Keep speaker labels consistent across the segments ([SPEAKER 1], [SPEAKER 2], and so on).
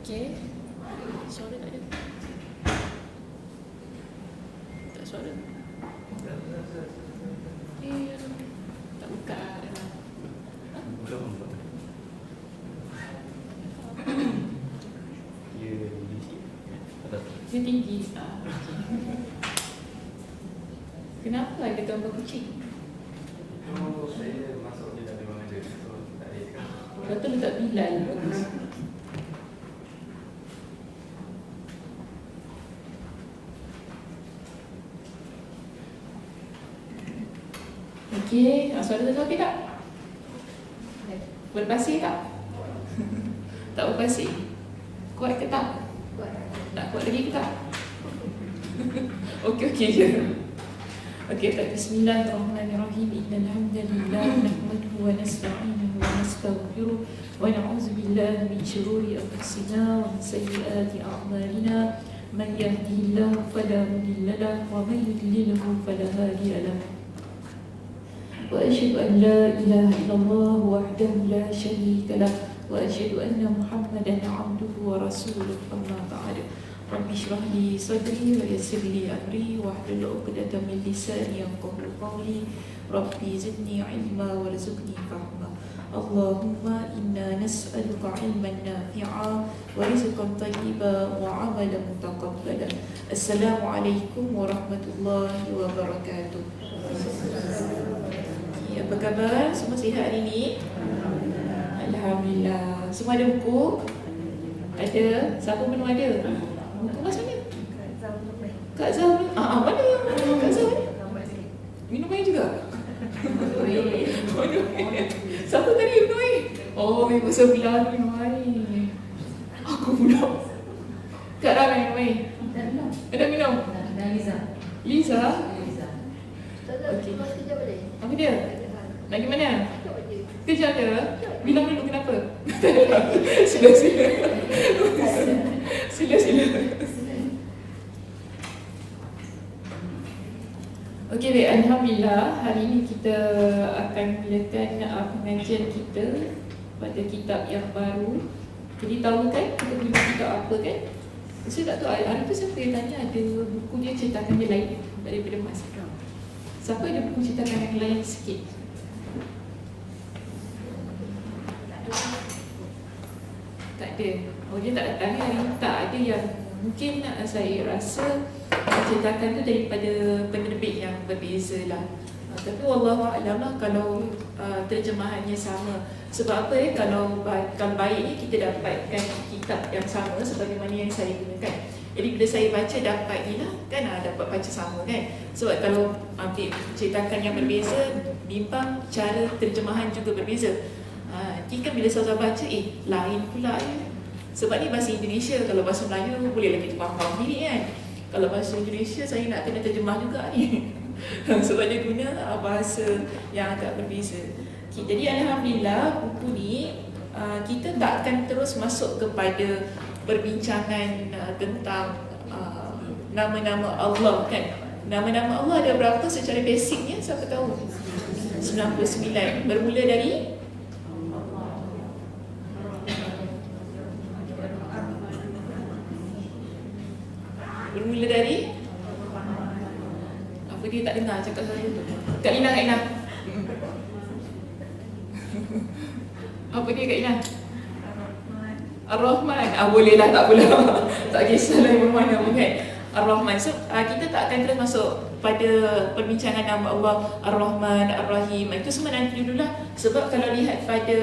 [SPEAKER 1] Okey. Suara tak ada. Tak suara. Tak buka. Dia tinggi. Kenapa ada gambar kucing?
[SPEAKER 2] Saya masuk je dah memang ada. So tak ada kan.
[SPEAKER 1] Betul letak Bilal. Bagus. Okey, suara tu okey tak? Berpasir tak? Tak berpasir? Kuat ke tak? Nak kuat lagi ke tak? Okey je. Okey, bismillahirrahmanirrahim. Innal hamdalillah nahmaduhu wa nasta'inuhu wa nastaghfiruh wa na'udzu billahi min shururi anfusina wa min sayyiati a'malina. Man yahdihillahu fala mudilla lahu wa man yudlilhu fala hadiya lahu. وأشهد أن لا إله إلا الله وحده لا شريك له وأشهد أن محمدا عبده ورسوله أما بعد رب اشرح لي صدري ويسر لي أمري واحلل عقدة من لساني يفقهوا قولي ربي زدني علما وارزقني فهما اللهم إنا نسألك علما نافعا ورزقا طيبا وعملا متقبلا السلام عليكم ورحمة الله وبركاته. Apa khabar? Semua sihat hari ni? Alhamdulillah. Semua ada buku? Ada? Siapa belum ada? Buku kat mana? Kak Zah mana? Mana? Kak Zah mana? Minum air juga? Minum air. Siapa tadi minum air? Oh, memang sebelah minum air. Aku pula. Kak Rana minum air? Ada minum? Liza? Okey. Apa dia? Nak pergi mana? Kerja ada? Bilang dulu kenapa? Sila. Okey baik, Alhamdulillah. Hari ini kita akan mulakan pengajian kita pada kitab yang baru. Jadi tahu kan kita punya kitab apa kan? Saya tak tahu, hari tu siapa yang tanya ada buku dia cetakan dia lain daripada Mas Ikram. Siapa ada buku cetakan yang lain sikit? Tak ada. Oh, dia tak datang hari ni. Tak ada yang mungkin saya rasa cetakan tu daripada penerbit yang berbeza lah. Tapi wallahualam lah kalau terjemahannya sama. Sebab apa kalau baiknya kita dapatkan kitab yang sama sebagaimana yang saya gunakan. Jadi bila saya baca dapat ni lah kan, dapat baca sama kan. Sebab kalau ambil cetakan yang berbeza, bimbang cara terjemahan juga berbeza. Nanti kan bila saya baca lain pula ya. Sebab ni bahasa Indonesia, kalau bahasa Melayu boleh lagi faham sendiri kan. Kalau bahasa Indonesia saya nak kena terjemah juga ni. Sebab dia guna bahasa yang agak berbeza. Jadi Alhamdulillah buku ni kita tak akan terus masuk kepada perbincangan tentang nama-nama Allah kan. Nama-nama Allah ada berapa secara basicnya? Siapa tahu? 99. Bermula dari apa dia tak dengar cakap saya tu. Kak Ina. Apa dia Kak Ina? Ar-Rahman. Bolehlah, tak apalah. Tak kisahlah yang mana pun kan. Ar-Rahman. So kita tak akan terus masuk pada perbincangan nama Allah Ar-Rahman, Ar-Rahim. Itu semua nanti dululah. Sebab kalau lihat pada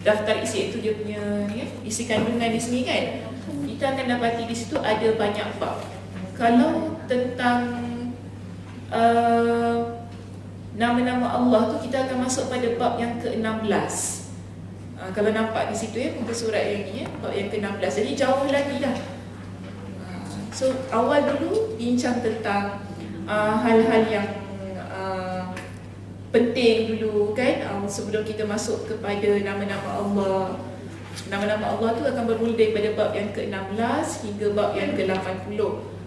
[SPEAKER 1] daftar isi itu dia punya ni, isi kandungan di sini kan, kita akan dapati di situ ada banyak bab. Kalau tentang nama-nama Allah tu kita akan masuk pada bab yang ke-16. Kalau nampak di situ ya, muka surat yang ni ya, bab yang ke-16. Jadi jauh lagi dah. So awal dulu bincang tentang hal-hal yang penting dulu kan, sebelum kita masuk kepada nama-nama Allah. Nama-nama Allah tu akan bermula daripada bab yang ke-16 hingga bab yang ke-80.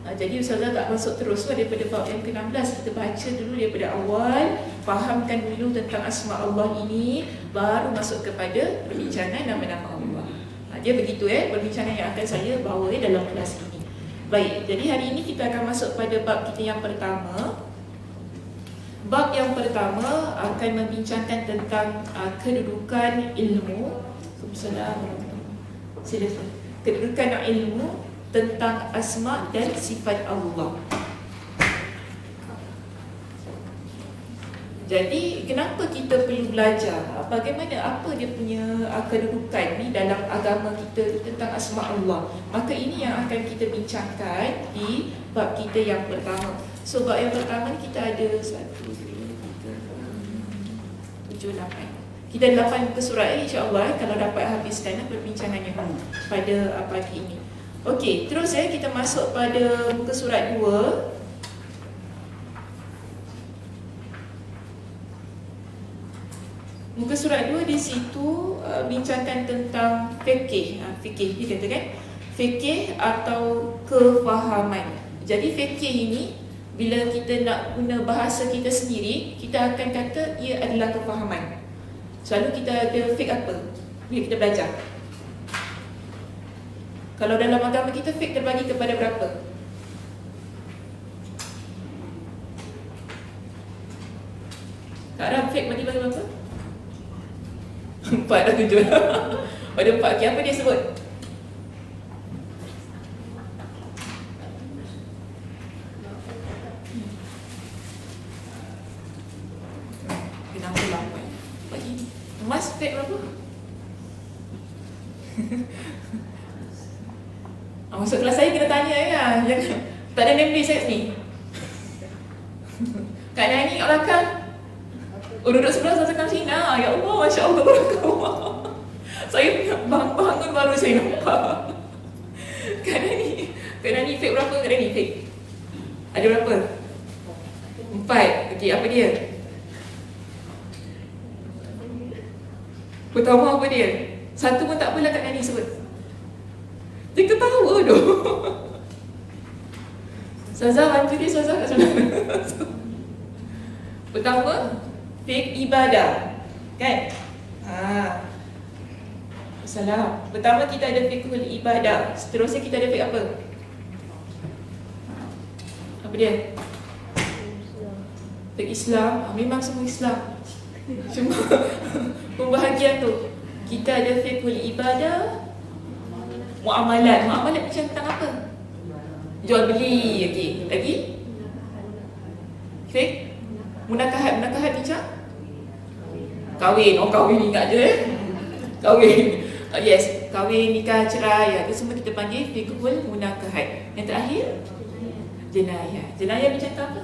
[SPEAKER 1] Jadi Ustazah tak masuk terus daripada bab yang ke-16. Kita baca dulu daripada awal, fahamkan dulu tentang asma Allah ini, baru masuk kepada perbincangan nama-nama Allah. Dia begitu perbincangan yang akan saya bawa dalam kelas ini. Baik, jadi hari ini kita akan masuk pada bab kita yang pertama. Bab yang pertama akan membincangkan tentang kedudukan ilmu. Silakan. Kedudukan ilmu tentang asma dan sifat Allah. Jadi kenapa kita perlu belajar bagaimana apa dia punya kedudukan ni dalam agama kita tentang asma Allah. Maka ini yang akan kita bincangkan di bab kita yang pertama. So bab yang pertama ni kita ada 1, 2, 3, 4, 5, 6, 7, 8. Kita 8 muka surat insya-Allah kalau dapat habiskan perbincangannya pada pagi ini. Okey, terus kita masuk pada muka surat 2. Muka surat 2 di situ bincangkan tentang fikih. Fikih dia kata kan? Fikih atau kefahaman. Jadi fikih ini bila kita nak guna bahasa kita sendiri, kita akan kata ia adalah kefahaman. Selalu kita ada fiqh apa? Bila kita belajar. Kalau dalam agama kita fiqh terbagi kepada berapa? Kak Ram, fiqh bagi berapa? 4 dah 7 pada 4. Okay, apa dia sebut? Kenapa 8? Bagi Mas fiqh berapa? Masuk kelas saya kena tanya jangan. Tak ada name list kat sini. Kak Nani kat belakang. Duduk sebelah saya sini. Ya Allah, Masya Allah, barakallah. Saya bangun baru saya nampak. Kak Nani fiqh berapa? Kak Nani fiqh ada berapa? 4. Okey, apa dia? Pertama apa dia? Satu pun tak apalah Kak Nani sebut. Dia ketawa tu. Ustazah bantu dia, Ustazah kat sana. Pertama, fiqh ibadah. Kan? Salah. Pertama kita ada fiqhul ibadah. Seterusnya kita ada fiqh apa? Apa dia? Fiqh Islam. Memang semua Islam. Cuma pembahagian tu. Kita ada fiqhul ibadah, muamalat. Muamalat macam tentang apa? Jual beli. Okey. Lagi? Fiqh munakahat. Munakahat macam? Kahwin. Kahwin ingat je kahwin. Yes, kahwin, nikah, cerai. Itu semua kita panggil fiqhul munakahat. Yang terakhir? Jenayah. Jenayah macam apa?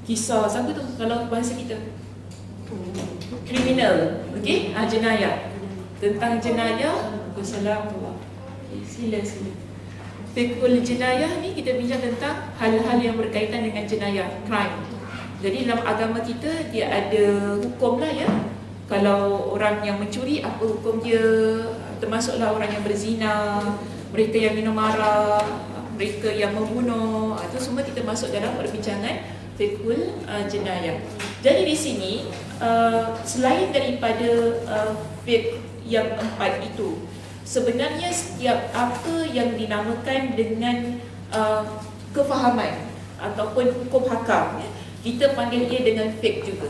[SPEAKER 1] Kisah. Siapa tu kalau bahasa kita? Kriminal. Okey? Jenayah. Tentang jenayah. Assalamualaikum. Sila. Fiqhul jenayah ni kita bincang tentang hal-hal yang berkaitan dengan jenayah, crime. Jadi dalam agama kita dia ada hukum lah Kalau orang yang mencuri, apa hukum dia? Termasuklah orang yang berzina, mereka yang minum arak, mereka yang membunuh. Itu semua kita masuk dalam perbincangan fiqhul jenayah. Jadi di sini selain daripada fiqh yang 4 itu, sebenarnya setiap apa yang dinamakan dengan kefahaman ataupun hukum hakam, kita panggil ia dengan fiqh juga.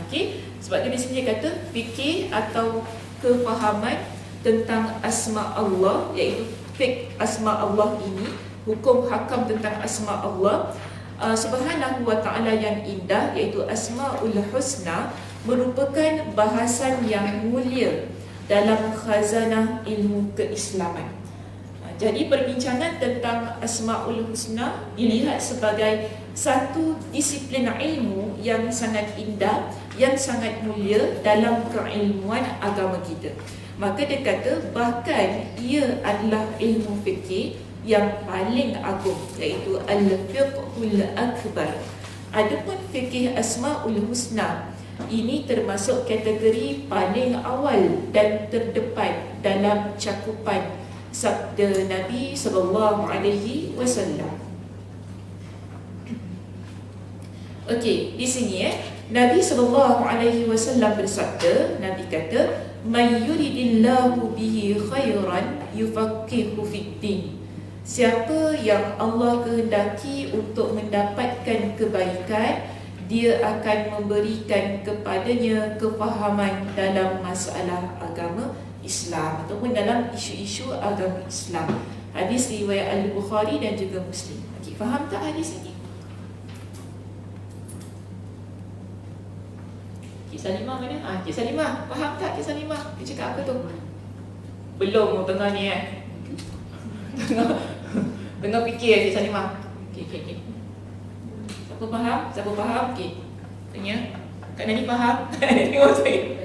[SPEAKER 1] Okey, sebab tu di sini dia kata fikih atau kefahaman tentang asma Allah, iaitu fiqh asma Allah ini, hukum hakam tentang asma Allah Subhanahu wa ta'ala yang indah, iaitu Asmaul Husna, merupakan bahasan yang mulia dalam khazanah ilmu keislaman. Jadi perbincangan tentang Asmaul Husna dilihat sebagai satu disiplin ilmu yang sangat indah, yang sangat mulia dalam keilmuan agama kita. Maka dia kata bahkan ia adalah ilmu fikih yang paling agung, iaitu al-fiqhul akbar. Adapun fikih Asmaul Husna ini termasuk kategori paling awal dan terdepan dalam cakupan sabda Nabi SAW. Okey, di sini Nabi SAW bersabda, Nabi kata, "May yuridillahu bihi khairan yufaqihu fid-din." Siapa yang Allah kehendaki untuk mendapatkan kebaikan, dia akan memberikan kepadanya kefahaman dalam masalah agama Islam ataupun dalam isu-isu agama Islam. Hadis riwayat Al-Bukhari dan juga Muslim. Okey, faham tak hadis ini? Cik Salimah mana? Cik Salimah, faham tak Cik Salimah? Dia cakap apa tu? Belum, tengah ni Tengah fikir Cik Salimah. Okey. Siapa faham? Okey. Tanya. Kak Nani faham? Tengok saya.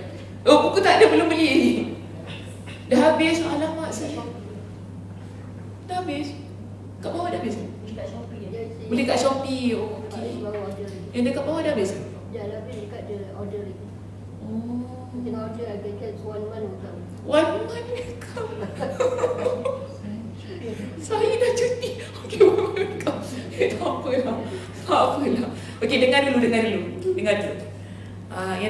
[SPEAKER 1] Oh, buku tak ada, belum beli. Dah habis, alamak saya. Dah habis. Kat bawah dah habis?
[SPEAKER 3] Dekat Shopee je.
[SPEAKER 1] Boleh kat Shopee. Oh, okey. Yang dekat bawah dah habis?
[SPEAKER 3] Dah habis dekat dia order lagi.
[SPEAKER 1] Oh.
[SPEAKER 3] Tengah order agak kan 1 month welcome.
[SPEAKER 1] 1 month welcome. Saya dah cuti. Okey, welcome. Tak apalah. Okey, dengar dulu. Yang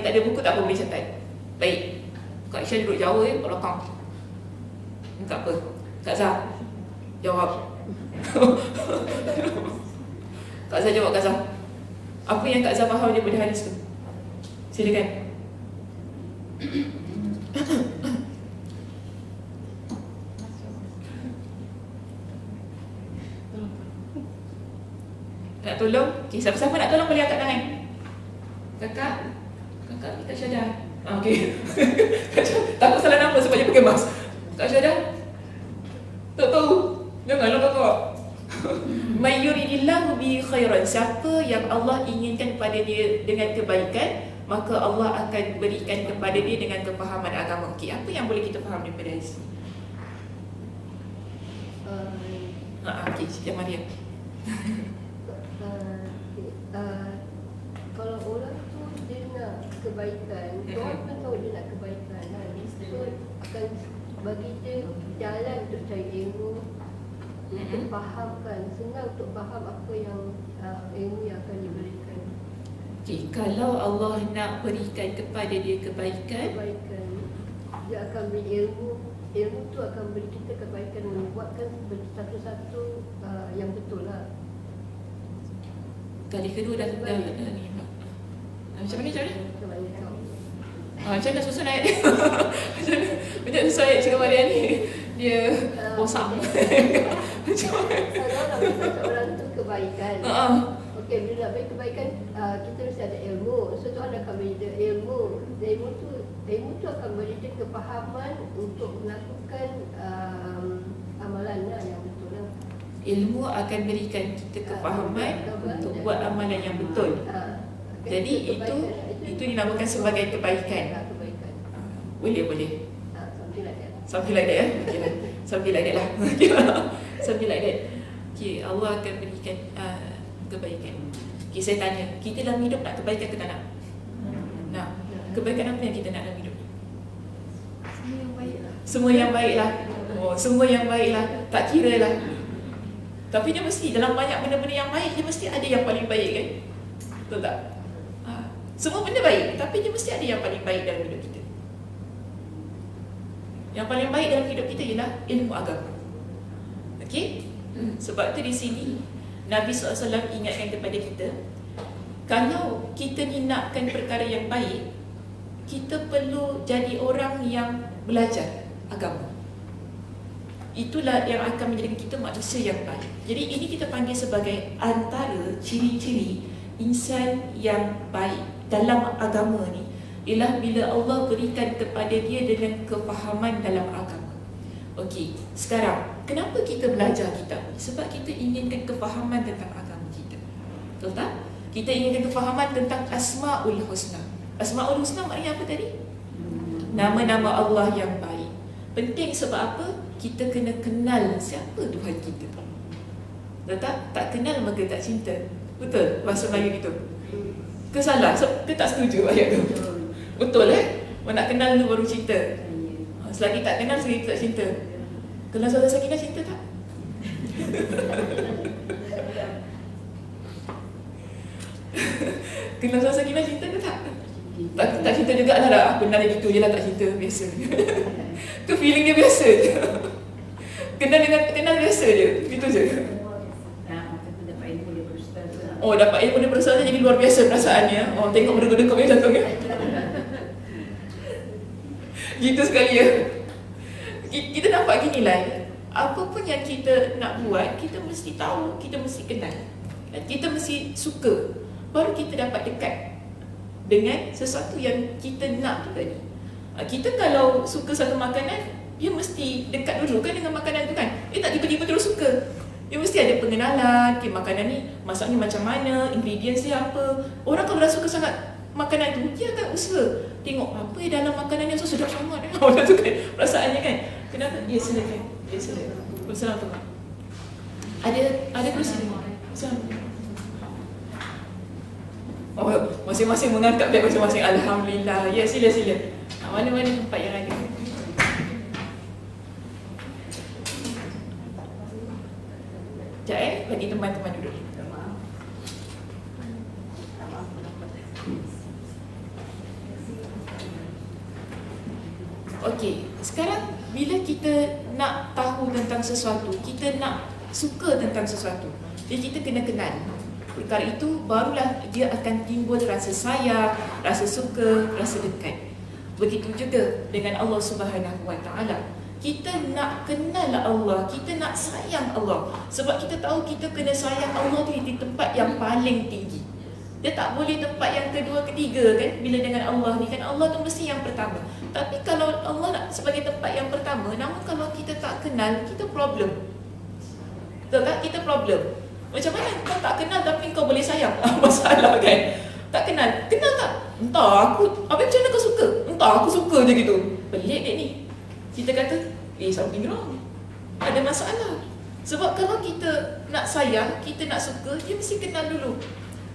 [SPEAKER 1] tak ada buku tak apa, boleh catat. Baik. Kak Aisyah duduk jauh kat belakang. Tak apa. Kak Zah, jawab. Kak Zah jawab, Kak Zah. Apa yang Kak Zah faham daripada hadis tu? Silakan. Nak tolong? Okay, siapa-siapa nak tolong boleh angkat tangan. Kakak kita Syadah. Okey. Takut salah nama sebab dia pakai mask. Kak Syadah? Tak tahu. Janganlah kakak. May yuridillahu bi khairan. Siapa yang Allah inginkan pada dia dengan kebaikan, maka Allah akan berikan kepada dia dengan kefahaman agama. Okey, apa yang boleh kita faham daripada hadis ni? Okey, Siti Mariam.
[SPEAKER 3] Kalau orang tu dia nak kebaikan, Tuhan pun tahu dia nak kebaikan kan. So akan bagi dia jalan untuk cari ilmu, untuk fahamkan, senang untuk faham apa yang ilmu yang akan diberikan.
[SPEAKER 1] Okey, kalau Allah nak berikan kepada dia kebaikan,
[SPEAKER 3] dia akan beri ilmu. Ilmu tu akan beri kita kebaikan, membuatkan satu-satu yang betul lah.
[SPEAKER 1] Kali kedua dah ni. Macam mana? Macam mana susun ayat dia? Macam susun ayat Cik Mariam ni. Dia bosak. Macam mana?
[SPEAKER 3] Kalau orang tu kebaikan. Okey, bila nak beri kebaikan, kita mesti ada ilmu. So Tuhan akan beri dia ilmu. Ilmu tu akan beri dia kefahaman untuk melakukan amalan lah yang betul lah.
[SPEAKER 1] Ilmu akan berikan kita kefahaman untuk buat amalan yang betul. Jadi itu dinamakan sebagai kebaikan. Boleh. Something like that. Okay. Something like that lah. Something like that. Okay, Allah akan berikan kebaikan. Okay, saya tanya, kita dalam hidup nak kebaikan ke tak nak? Nak. Kebaikan apa yang kita nak dalam hidup? Semua yang baiklah. Semua yang baiklah. Tak kira lah. Tapi dia mesti dalam banyak benda-benda yang baik, dia mesti ada yang paling baik kan? Betul tak? Semua benda baik, tapi dia mesti ada yang paling baik dalam hidup kita. Yang paling baik dalam hidup kita ialah ilmu agama. Okey? Sebab tu di sini Nabi SAW ingatkan kepada kita, kalau kita ni nakkan perkara yang baik, kita perlu jadi orang yang belajar agama. Itulah yang akan menjadikan kita manusia yang baik. Jadi ini kita panggil sebagai antara ciri-ciri insan yang baik dalam agama ni, ialah bila Allah berikan kepada dia dengan kefahaman dalam agama. Okey, sekarang kenapa kita belajar kitab ni? Sebab kita inginkan kefahaman tentang agama kita. Betul tak? Kita inginkan kefahaman tentang Asmaul Husna. Asmaul Husna maknanya apa tadi? Nama-nama Allah yang baik. Penting sebab apa? Kita kena kenal siapa Tuhan kita. Betul tak? Tak kenal maka tak cinta. Betul bahasa Melayu itu? Ke salah? Ke tak setuju ayat tu? Betul nak kenal dulu baru cinta. Selagi tak kenal, selagi tak cinta. Kenal saudara Sakinah cinta tak? Kenal suara sakinah cinta ke tak? Tak cinta juga lah. Benar gitu je lah, tak cinta. Biasa. Tu feeling dia biasa je. Kenal biasa je. Gitu je. Oh, dapat ilmu dia berusaha jadi luar biasa perasaannya. Oh, tengok berdegup-degup ya jantungnya. Gitu sekali ya. Kita nampak gini lah. Apa pun yang kita nak buat, kita mesti tahu, kita mesti kenal. Kita mesti suka. Baru kita dapat dekat dengan sesuatu yang kita nak tu tadi. Kita kalau suka satu makanan, dia mesti dekat dulu kan dengan makanan tu kan. Tak tiba-tiba terus suka. Dia mesti ada pengenalan, makanan ni masaknya macam mana, ingredients dia apa. Orang kalau dah suka sangat makanan tu, dia akan usaha tengok apa yang dalam makanan ni, so sedap sangat. Orang tu kan perasaannya kan. Kenapa? Ya silakan. Ya silakan. Assalamualaikum. Ada kursi? Assalamualaikum. Oh, masing-masing mengangkat beg masing-masing. Alhamdulillah. Ya, sila. Mana-mana tempat yang ada. Sekejap bagi teman-teman duduk. Okey, sekarang bila kita nak tahu tentang sesuatu, kita nak suka tentang sesuatu, jadi kita kena kenal. Perkara itu barulah dia akan timbul rasa sayang, rasa suka, rasa dekat. Begitu juga dengan Allah Subhanahu Wa Taala. Kita nak kenal Allah, kita nak sayang Allah. Sebab kita tahu kita kena sayang Allah di tempat yang paling tinggi. Dia tak boleh tempat yang kedua, ketiga kan. Bila dengan Allah ni kan, Allah tu mesti yang pertama. Tapi kalau Allah nak sebagai tempat yang pertama, namun kalau kita tak kenal, kita problem. Betul tak? Kita problem. Macam mana kau tak kenal tapi kau boleh sayang? Masalah kan? Tak kenal. Kenal tak? Entah aku. Habis macam mana kau suka? Entah aku suka je gitu. Pelik dek ni. Kita kata, something wrong. Ada masalah. Sebab kalau kita nak sayang, kita nak suka, dia mesti kenal dulu.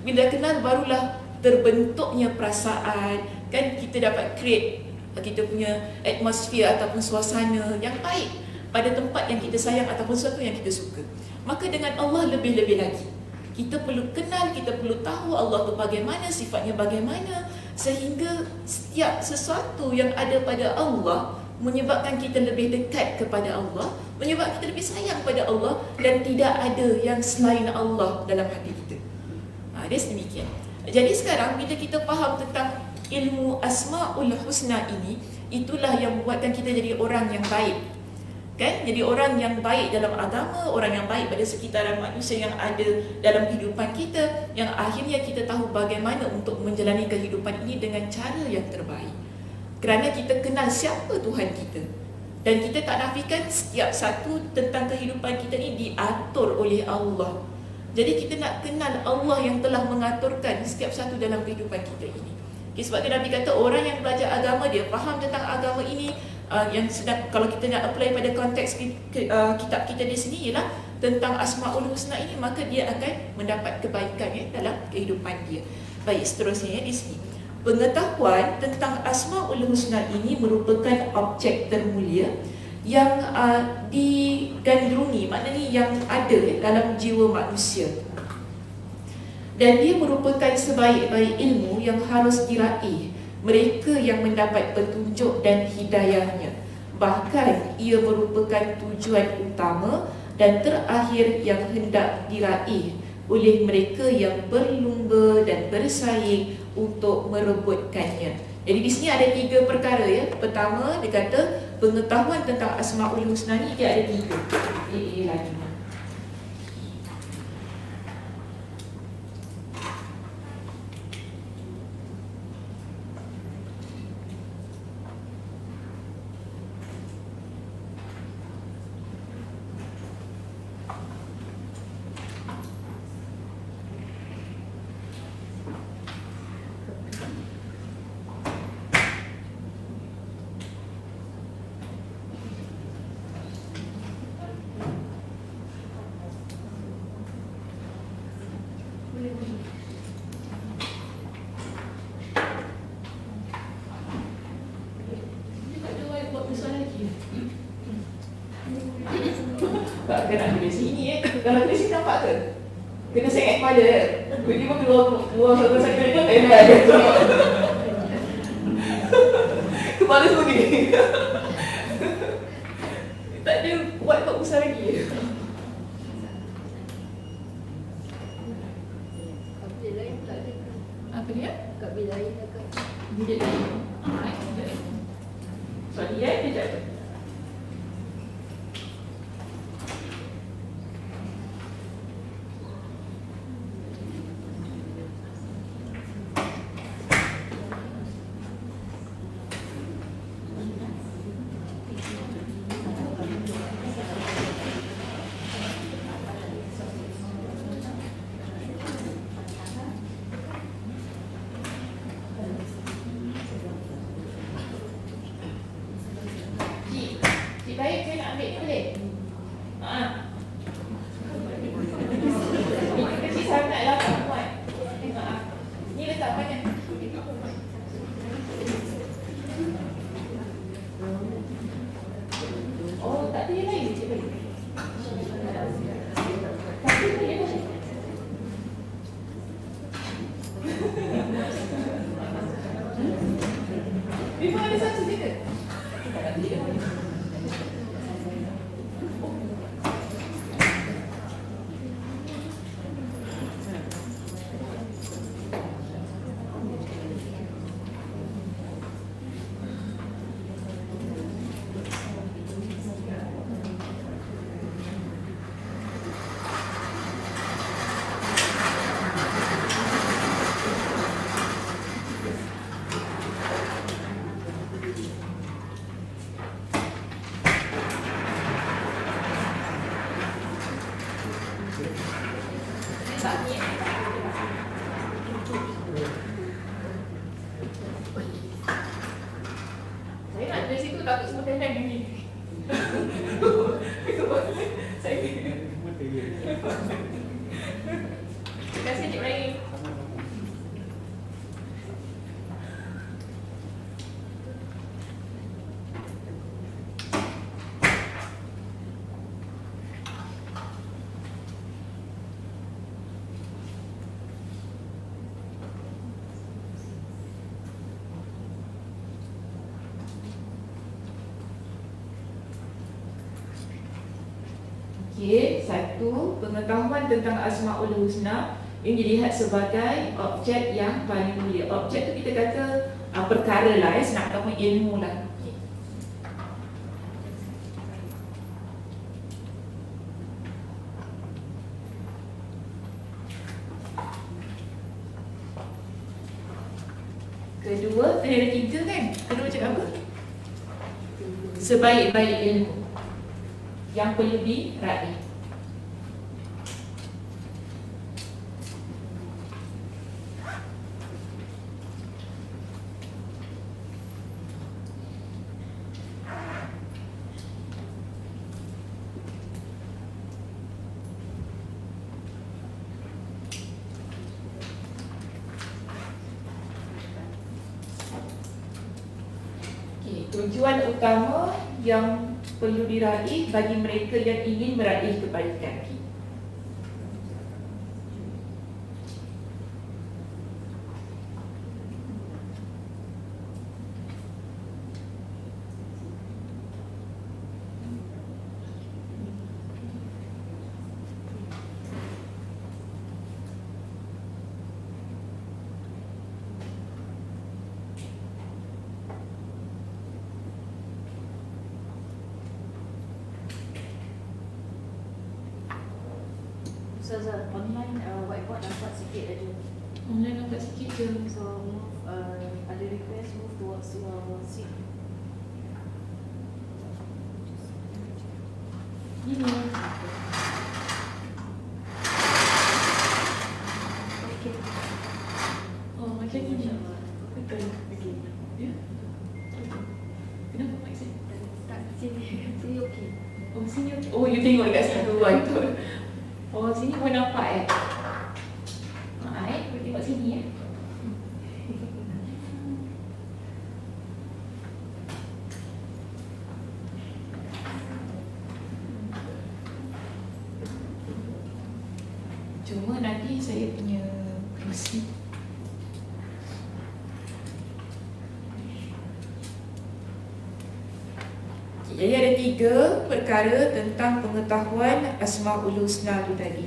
[SPEAKER 1] Bila kenal barulah terbentuknya perasaan. Kan kita dapat create kita punya atmosphere ataupun suasana yang baik pada tempat yang kita sayang ataupun sesuatu yang kita suka. Maka dengan Allah lebih-lebih lagi. Kita perlu kenal, kita perlu tahu Allah tu bagaimana, sifatnya bagaimana, sehingga setiap sesuatu yang ada pada Allah menyebabkan kita lebih dekat kepada Allah, menyebabkan kita lebih sayang kepada Allah, dan tidak ada yang selain Allah dalam hati kita. Dia sedemikian. Jadi sekarang bila kita faham tentang ilmu Asma'ul Husna ini, itulah yang membuatkan kita jadi orang yang baik. Kan? Jadi orang yang baik dalam agama, orang yang baik pada sekitaran manusia yang ada dalam kehidupan kita, yang akhirnya kita tahu bagaimana untuk menjalani kehidupan ini dengan cara yang terbaik. Kerana kita kenal siapa Tuhan kita. Dan kita tak nafikan setiap satu tentang kehidupan kita ini diatur oleh Allah. Jadi kita nak kenal Allah yang telah mengaturkan setiap satu dalam kehidupan kita ini. Sebab Nabi kata orang yang belajar agama, dia faham tentang agama ini, yang sedang, kalau kita nak apply pada konteks kitab kita di sini ialah tentang Asma'ul Husna ini, maka dia akan mendapat kebaikan dalam kehidupan dia. Baik, seterusnya di sini. Pengetahuan tentang Asma'ul Husna ini merupakan objek termulia yang digandrungi, maknanya yang ada dalam jiwa manusia. Dan dia merupakan sebaik-baik ilmu yang harus diraih mereka yang mendapat petunjuk dan hidayahnya. Bahkan ia merupakan tujuan utama dan terakhir yang hendak diraih oleh mereka yang berlumba dan bersaing untuk merebutkannya. Jadi di sini ada 3 perkara ya. Pertama, dia kata pengetahuan tentang Asma'ul Husna ni dia ada 3. Lagi. Tak kena di sini Kalau di sini nampak ke? Kena sengit kepala. Tiba-tiba keluar satu sakit tu, dah ada. Kepala semua gini. Tak ada buat tak usah lagi.
[SPEAKER 3] Kabel lain tak ada.
[SPEAKER 1] Apa dia?
[SPEAKER 3] Kabel lain tak ada.
[SPEAKER 1] Bilik lain. Bilik lain. Sorry kejap. Cik baik, saya nak ambil ni boleh? Ini kecil sangat lah tak muat. Tengok ni letak mana? Oh, tak ada yang lain cik baik. Tak ada yang lain. Memang ada satu je ke? Tak ada yang lain. Saya nak dari situ takut semua tendang ni. Saya. Terima kasih Cik Rahim. Okey, satu, pengetahuan tentang Asmaul Husna yang dilihat sebagai objek yang paling mulia. Objek tu kita kata perkara lah, senang kata ilmu lah. Okay. Kedua, tadi ada tiga kan? Kedua cakap apa? Sebaik-baik ilmu yang perlu diraih. Okey, tujuan utama yang perlu diraih bagi mereka yang ingin meraih kebaikan.
[SPEAKER 4] Ustazah, online whiteboard nampak sikit aja.
[SPEAKER 1] Online nampak sikit je.
[SPEAKER 4] So move, ada request move towards your seat.
[SPEAKER 1] Ini.
[SPEAKER 4] Okay.
[SPEAKER 1] Oh, macam ni. Betul.
[SPEAKER 4] Okay.
[SPEAKER 1] Ya. Kenapa mic saya?
[SPEAKER 4] Tak, sini. Sini okey.
[SPEAKER 1] Oh, sini. Oh, you tengok dekat situ. Itu. Oh, sini pun nampak you tengok sini Cuma saya punya kerusi. Jadi ada 3 perkara tentang pengetahuan Asmaul Husna itu tadi.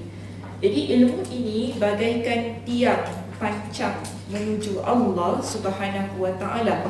[SPEAKER 1] Jadi ilmu ini bagaikan tiang pancang menuju Allah Subhanahu wa taala.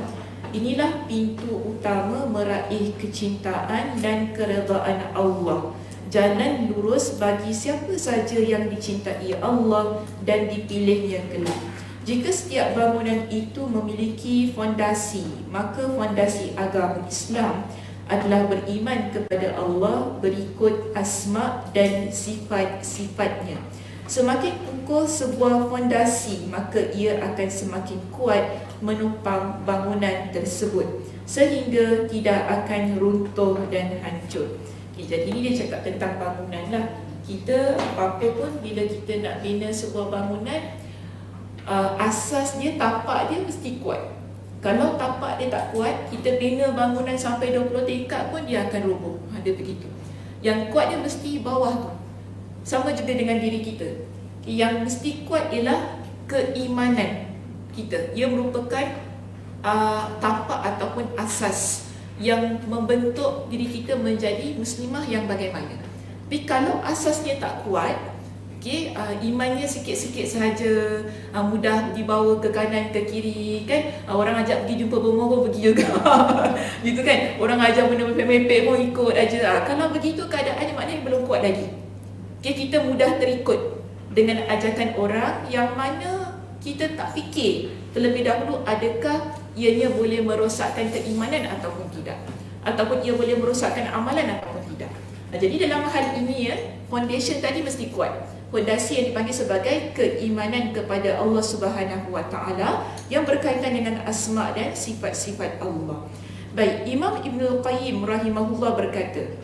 [SPEAKER 1] Inilah pintu utama meraih kecintaan dan keredaan Allah. Jalan lurus bagi siapa saja yang dicintai Allah dan dipilihnya kelak. Jika setiap bangunan itu memiliki fondasi, maka fondasi agama Islam adalah beriman kepada Allah, berikut asma dan sifat-sifatnya. Semakin kukuh sebuah fondasi, maka ia akan semakin kuat menopang bangunan tersebut sehingga tidak akan runtuh dan hancur. Okay, jadi ini dia cakap tentang bangunan lah. Kita apa-apa pun bila kita nak bina sebuah bangunan, asas dia, tapak dia mesti kuat. Kalau tapak dia tak kuat, kita bina bangunan sampai 20 tingkat pun dia akan roboh. Ada begitu. Yang kuat dia mesti bawah tu. Sama juga dengan diri kita. Yang mesti kuat ialah keimanan kita. Ia merupakan tapak ataupun asas yang membentuk diri kita menjadi muslimah yang bagaimana. Tapi kalau asasnya tak kuat, imannya sikit-sikit sahaja, mudah dibawa ke kanan ke kiri kan, orang ajak pergi jumpa bomoh pun pergi juga gitu kan, orang ajak benda mepek-mepek pun ikut aja. Kalau begitu keadaannya maknanya belum kuat lagi. Kita mudah terikut dengan ajakan orang yang mana kita tak fikir terlebih dahulu adakah ianya boleh merosakkan keimanan ataupun tidak, ataupun ia boleh merosakkan amalan ataupun tidak. Jadi dalam hal ini foundation tadi mesti kuat. Fondasi yang dipanggil sebagai keimanan kepada Allah Subhanahu wa taala yang berkaitan dengan asma dan sifat-sifat Allah. Baik, Imam Ibnul Qayyim rahimahullah berkata,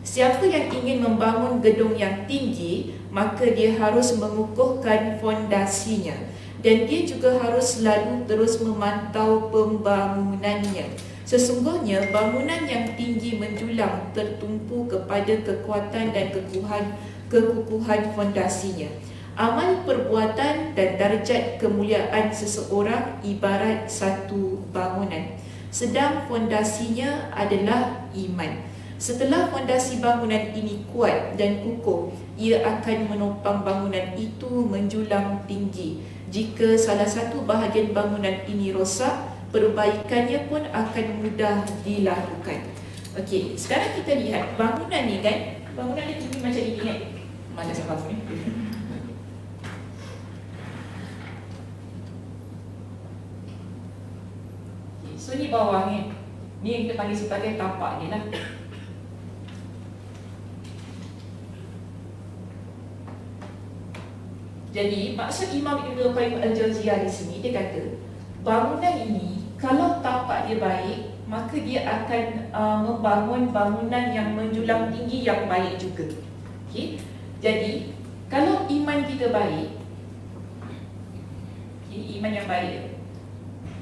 [SPEAKER 1] siapa yang ingin membangun gedung yang tinggi, maka dia harus mengukuhkan fondasinya dan dia juga harus selalu terus memantau pembangunannya. Sesungguhnya bangunan yang tinggi menjulang tertumpu kepada kekuatan dan kekukuhan fondasinya. Amal perbuatan dan darjat kemuliaan seseorang ibarat satu bangunan, sedang fondasinya adalah iman. Setelah fondasi bangunan ini kuat dan kukuh, ia akan menopang bangunan itu menjulang tinggi. Jika salah satu bahagian bangunan ini rosak, perbaikannya pun akan mudah dilakukan. Okey, sekarang kita lihat bangunan ni kan, bangunan ni tinggi macam ini kan. Mana saya bangun ni? Okay, so ni bawah ni. Ni yang kita panggil sebagai tapak ni lah. Jadi maksud Imam Ibnul Qayyim Al-Jauziyah di sini, dia kata bangunan ini kalau tapak dia baik, maka dia akan membangun bangunan yang menjulang tinggi yang baik juga. Okey. Jadi kalau iman kita baik, iman yang baik,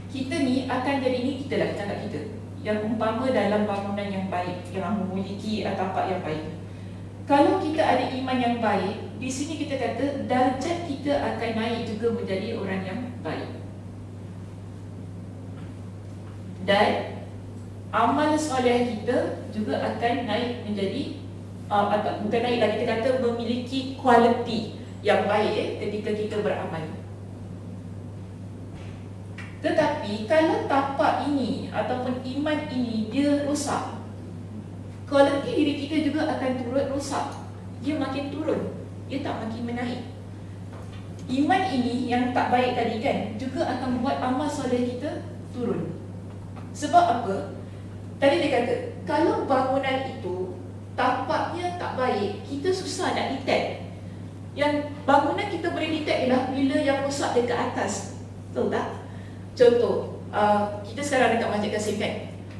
[SPEAKER 1] kita ni akan jadi ni, kita lah, cakap kita yang umpama dalam bangunan yang baik, yang memiliki tapak yang baik. Kalau kita ada iman yang baik, di sini kita kata darjat kita akan naik juga menjadi orang yang baik. Dan amal soleh kita juga akan naik menjadi bukan naik lah, kita kata memiliki kualiti yang baik ketika kita beramal. Tetapi kalau tapak ini ataupun iman ini dia rosak, kualiti diri kita juga akan turut rosak. Dia makin turun, dia tak makin menaik. Iman ini yang tak baik tadi kan juga akan membuat amal soleh kita turun. Sebab apa? Tadi dia kata kalau bangunan itu tapaknya tak baik, kita susah nak detect. Yang bangunan kita boleh detect ialah bila yang rosak dekat atas. Tahu tak? Contoh, kita sekarang dekat Masjid Kasim kan,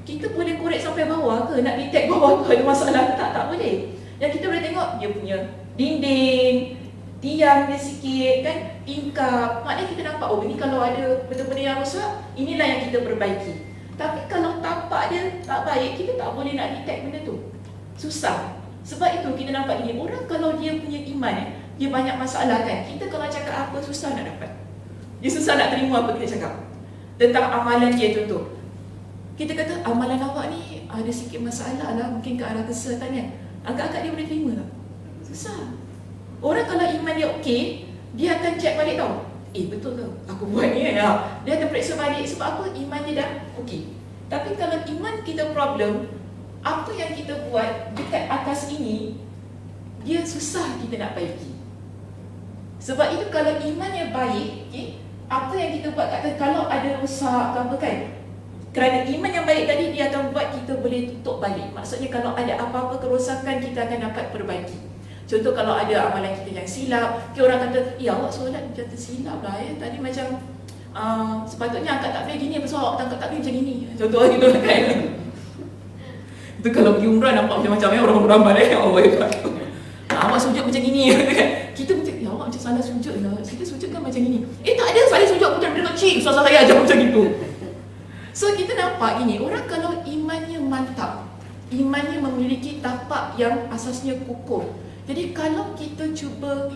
[SPEAKER 1] kita boleh korek sampai bawah ke nak detect bawah tu ada masalah ke tak? Tak boleh. Yang kita boleh tengok dia punya dinding, tiang dia sikit kan, tingkap. Maknanya kita nampak, oh ini kalau ada benda-benda yang rosak, inilah yang kita perbaiki. Tapi kalau tapak dia tak baik, kita tak boleh nak detect benda tu. Susah. Sebab itu kita nampak ini, orang kalau dia punya iman dia banyak masalah kan. Kita kalau cakap apa susah nak dapat. Dia susah nak terima apa kita cakap. Tentang amalan dia contoh. Kita kata amalan awak ni ada sikit masalah lah, mungkin ke arah kesihatan kan. Agak-agak dia boleh terima tak? Susah. Orang kalau iman dia okey, dia akan check balik tau. Betul ke? Aku buat ni kan. Dia akan periksa balik sebab apa? Iman dia dah okey. Tapi kalau iman kita problem, apa yang kita buat dekat atas ini, dia susah kita nak baiki. Sebab itu kalau imannya baik, okay, apa yang kita buat kat atas, kalau ada rosak ke apa kan, kerana iman yang baik tadi, dia akan buat kita boleh tutup balik. Maksudnya kalau ada apa-apa kerosakan, kita akan dapat perbaiki. Contoh kalau ada amalan kita yang silap, orang kata, awak solat macam tersilap lah tadi macam sepatutnya angkat takbir gini, pasal awak angkat takbir macam gini. Contoh gitu kan. Itu kalau pergi umrah nampak macam-macam orang beramal Allah hebat. Awak sujud macam gini kan. Kita macam, awak macam salah sujud lah. Kita sujud kan macam gini. Tak ada, saya sujud macam benda kecil. Susah saya ajar macam gitu. So kita nampak gini, orang kalau imannya mantap, imannya memiliki tapak yang asasnya kukuh. Jadi kalau kita cuba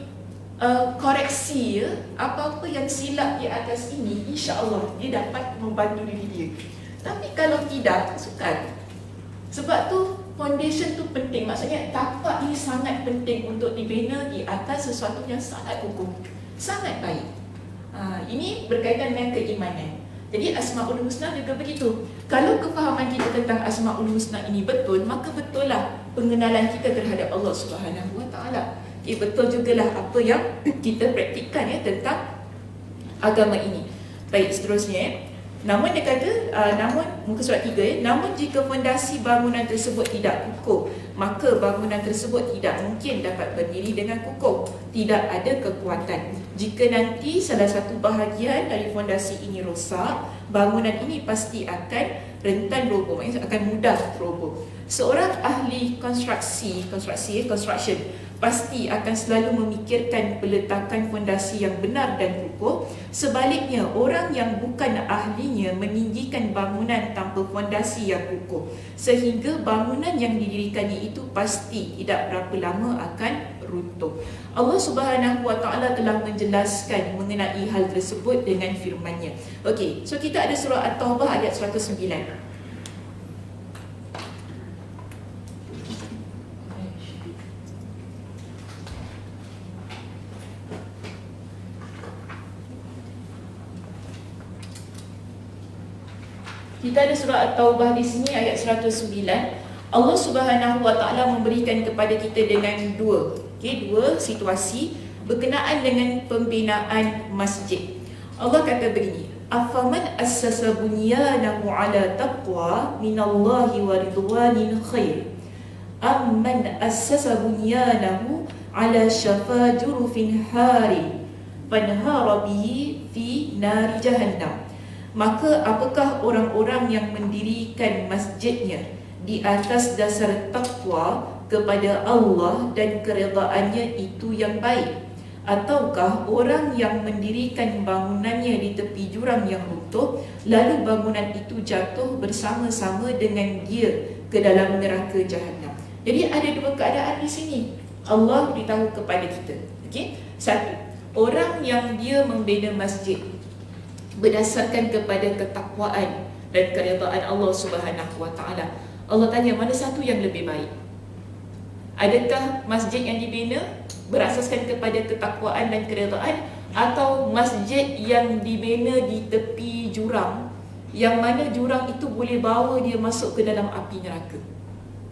[SPEAKER 1] koreksi apa-apa yang silap di atas ini, insya-Allah dia dapat membantu diri dia. Tapi kalau tidak, sukar. Sebab tu foundation tu penting. Maksudnya tapak ini sangat penting untuk dibina di atas sesuatu yang sangat kukuh, sangat baik. Ini berkaitan dengan keimanan. Jadi Asmaul Husna juga begitu. Kalau kefahaman kita tentang Asmaul Husna ini betul, maka betul lah pengenalan kita terhadap Allah Subhanahu Wa Taala. Betul jugalah apa yang kita praktikkan tentang agama ini. Baik, seterusnya. Namun dia kata, namun muka surat 3 namun jika fondasi bangunan tersebut tidak kukuh, maka bangunan tersebut tidak mungkin dapat berdiri dengan kukuh. Tidak ada kekuatan. Jika nanti salah satu bahagian dari fondasi ini rosak, bangunan ini pasti akan rentan roboh, maksudnya akan mudah roboh. Seorang ahli construction pasti akan selalu memikirkan peletakan fondasi yang benar dan kukuh. Sebaliknya, orang yang bukan ahlinya meninggikan bangunan tanpa fondasi yang kukuh, sehingga bangunan yang didirikannya itu pasti tidak berapa lama akan runtuh. Allah Subhanahu Wa Taala telah menjelaskan mengenai hal tersebut dengan firman-Nya. Okey, so kita ada surah At-Taubah ayat 109. Kita ada surah At-Taubah di sini ayat 109. Allah Subhanahu Wa Taala memberikan kepada kita dengan dua situasi berkenaan dengan pembinaan masjid. Allah kata begini, afaman assasa bunyanahu ala taqwa minallahi wa ridwanin khair amman assasa bunyanahu ala syafa jurufin hari fanhara bihi fi nari jahannam. Maka apakah orang-orang yang mendirikan masjidnya di atas dasar takwa kepada Allah dan keredaannya itu yang baik? Ataukah orang yang mendirikan bangunannya di tepi jurang yang runtuh, lalu bangunan itu jatuh bersama-sama dengan dia ke dalam neraka Jahannam? Jadi ada dua keadaan di sini. Allah beritahu kepada kita. Okey? Satu, orang yang dia membina masjid berdasarkan kepada ketakwaan dan keredaan Allah Subhanahu Wa Taala. Allah tanya, mana satu yang lebih baik? Adakah masjid yang dibina berasaskan kepada ketakwaan dan keredaan, atau masjid yang dibina di tepi jurang, yang mana jurang itu boleh bawa dia masuk ke dalam api neraka?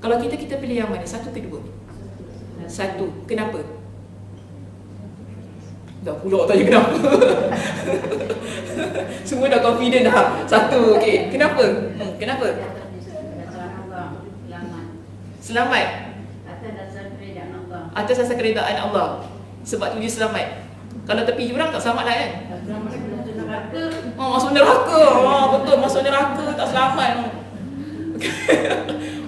[SPEAKER 1] Kalau kita pilih yang mana? Satu ke dua? Satu. Kenapa? Dah pula tanya kenapa. Semua dah confident dah. Satu, okey. Kenapa? Kenapa? Selamat. Atas dasar keredaan Allah. Sebab tu dia selamat. Kalau tepi jurang tak selamat lah kan? Masuk neraka. Betul, masuk neraka tak selamat.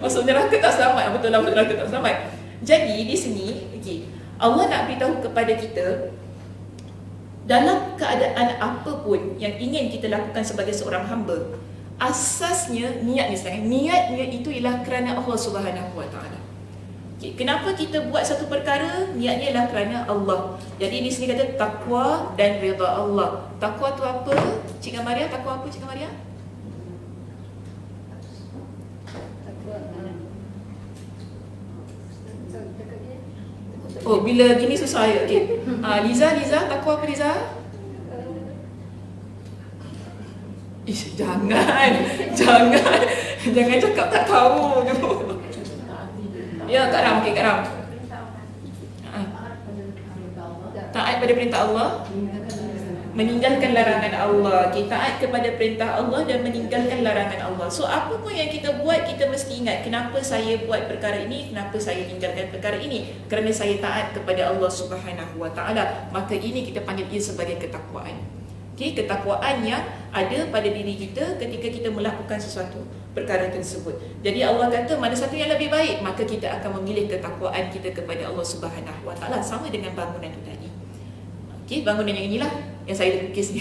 [SPEAKER 1] Masuk neraka tak selamat. Betul lah, masuk neraka tak selamat. Jadi di sini, okey, Allah nak beritahu kepada kita, dalam keadaan apapun yang ingin kita lakukan sebagai seorang hamba, asasnya niat ni sebenarnya. Niatnya itu ialah kerana Allah Subhanahu Wa Taala. Okay, kenapa kita buat satu perkara? Niatnya ialah kerana Allah. Jadi di sini kata takwa dan redha Allah. Takwa tu apa? Cik Maria, takwa apa Cik Maria?
[SPEAKER 3] Takwa, cakap dia.
[SPEAKER 1] Oh, bila gini susah ya. Okay. Liza, takwa apa Liza? Ish, jangan cakap tak tahu tu. Ya, Kak Ram, okey Kak Ram. Taat pada perintah Allah, meninggalkan larangan Allah. Okay, taat kepada perintah Allah dan meninggalkan larangan Allah. So apa pun yang kita buat, kita mesti ingat kenapa saya buat perkara ini, kenapa saya tinggalkan perkara ini. Kerana saya taat kepada Allah Subhanahu Wa Taala. Maka ini kita panggil ia sebagai ketakwaan. Okay, ketakwaan yang ada pada diri kita ketika kita melakukan sesuatu perkara tersebut. Jadi Allah kata mana satu yang lebih baik, maka kita akan memilih ketakwaan kita kepada Allah Subhanahu Wa Taala, sama dengan bangunan itu tadi. Okay, bangunan yang inilah yang saya lukis ni.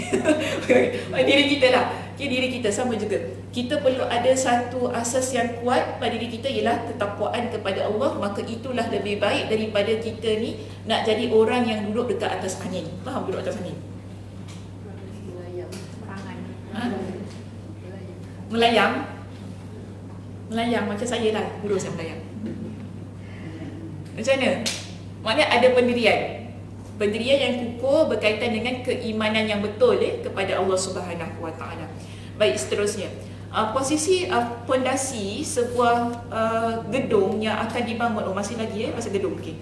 [SPEAKER 1] Diri kita lah. Okay, diri kita sama juga. Kita perlu ada satu asas yang kuat pada diri kita, ialah ketakwaan kepada Allah. Maka itulah lebih baik daripada kita ni nak jadi orang yang duduk dekat atas angin. Faham duduk atas angin? Melayang macam saya lah, dulu saya melayang. Macam mana? Maknanya ada pendirian yang kukuh berkaitan dengan keimanan yang betul kepada Allah Subhanahu Wa Taala. Baik, seterusnya, posisi pondasi sebuah gedung yang akan dibangun. Masih lagi pasal gedung. Okey.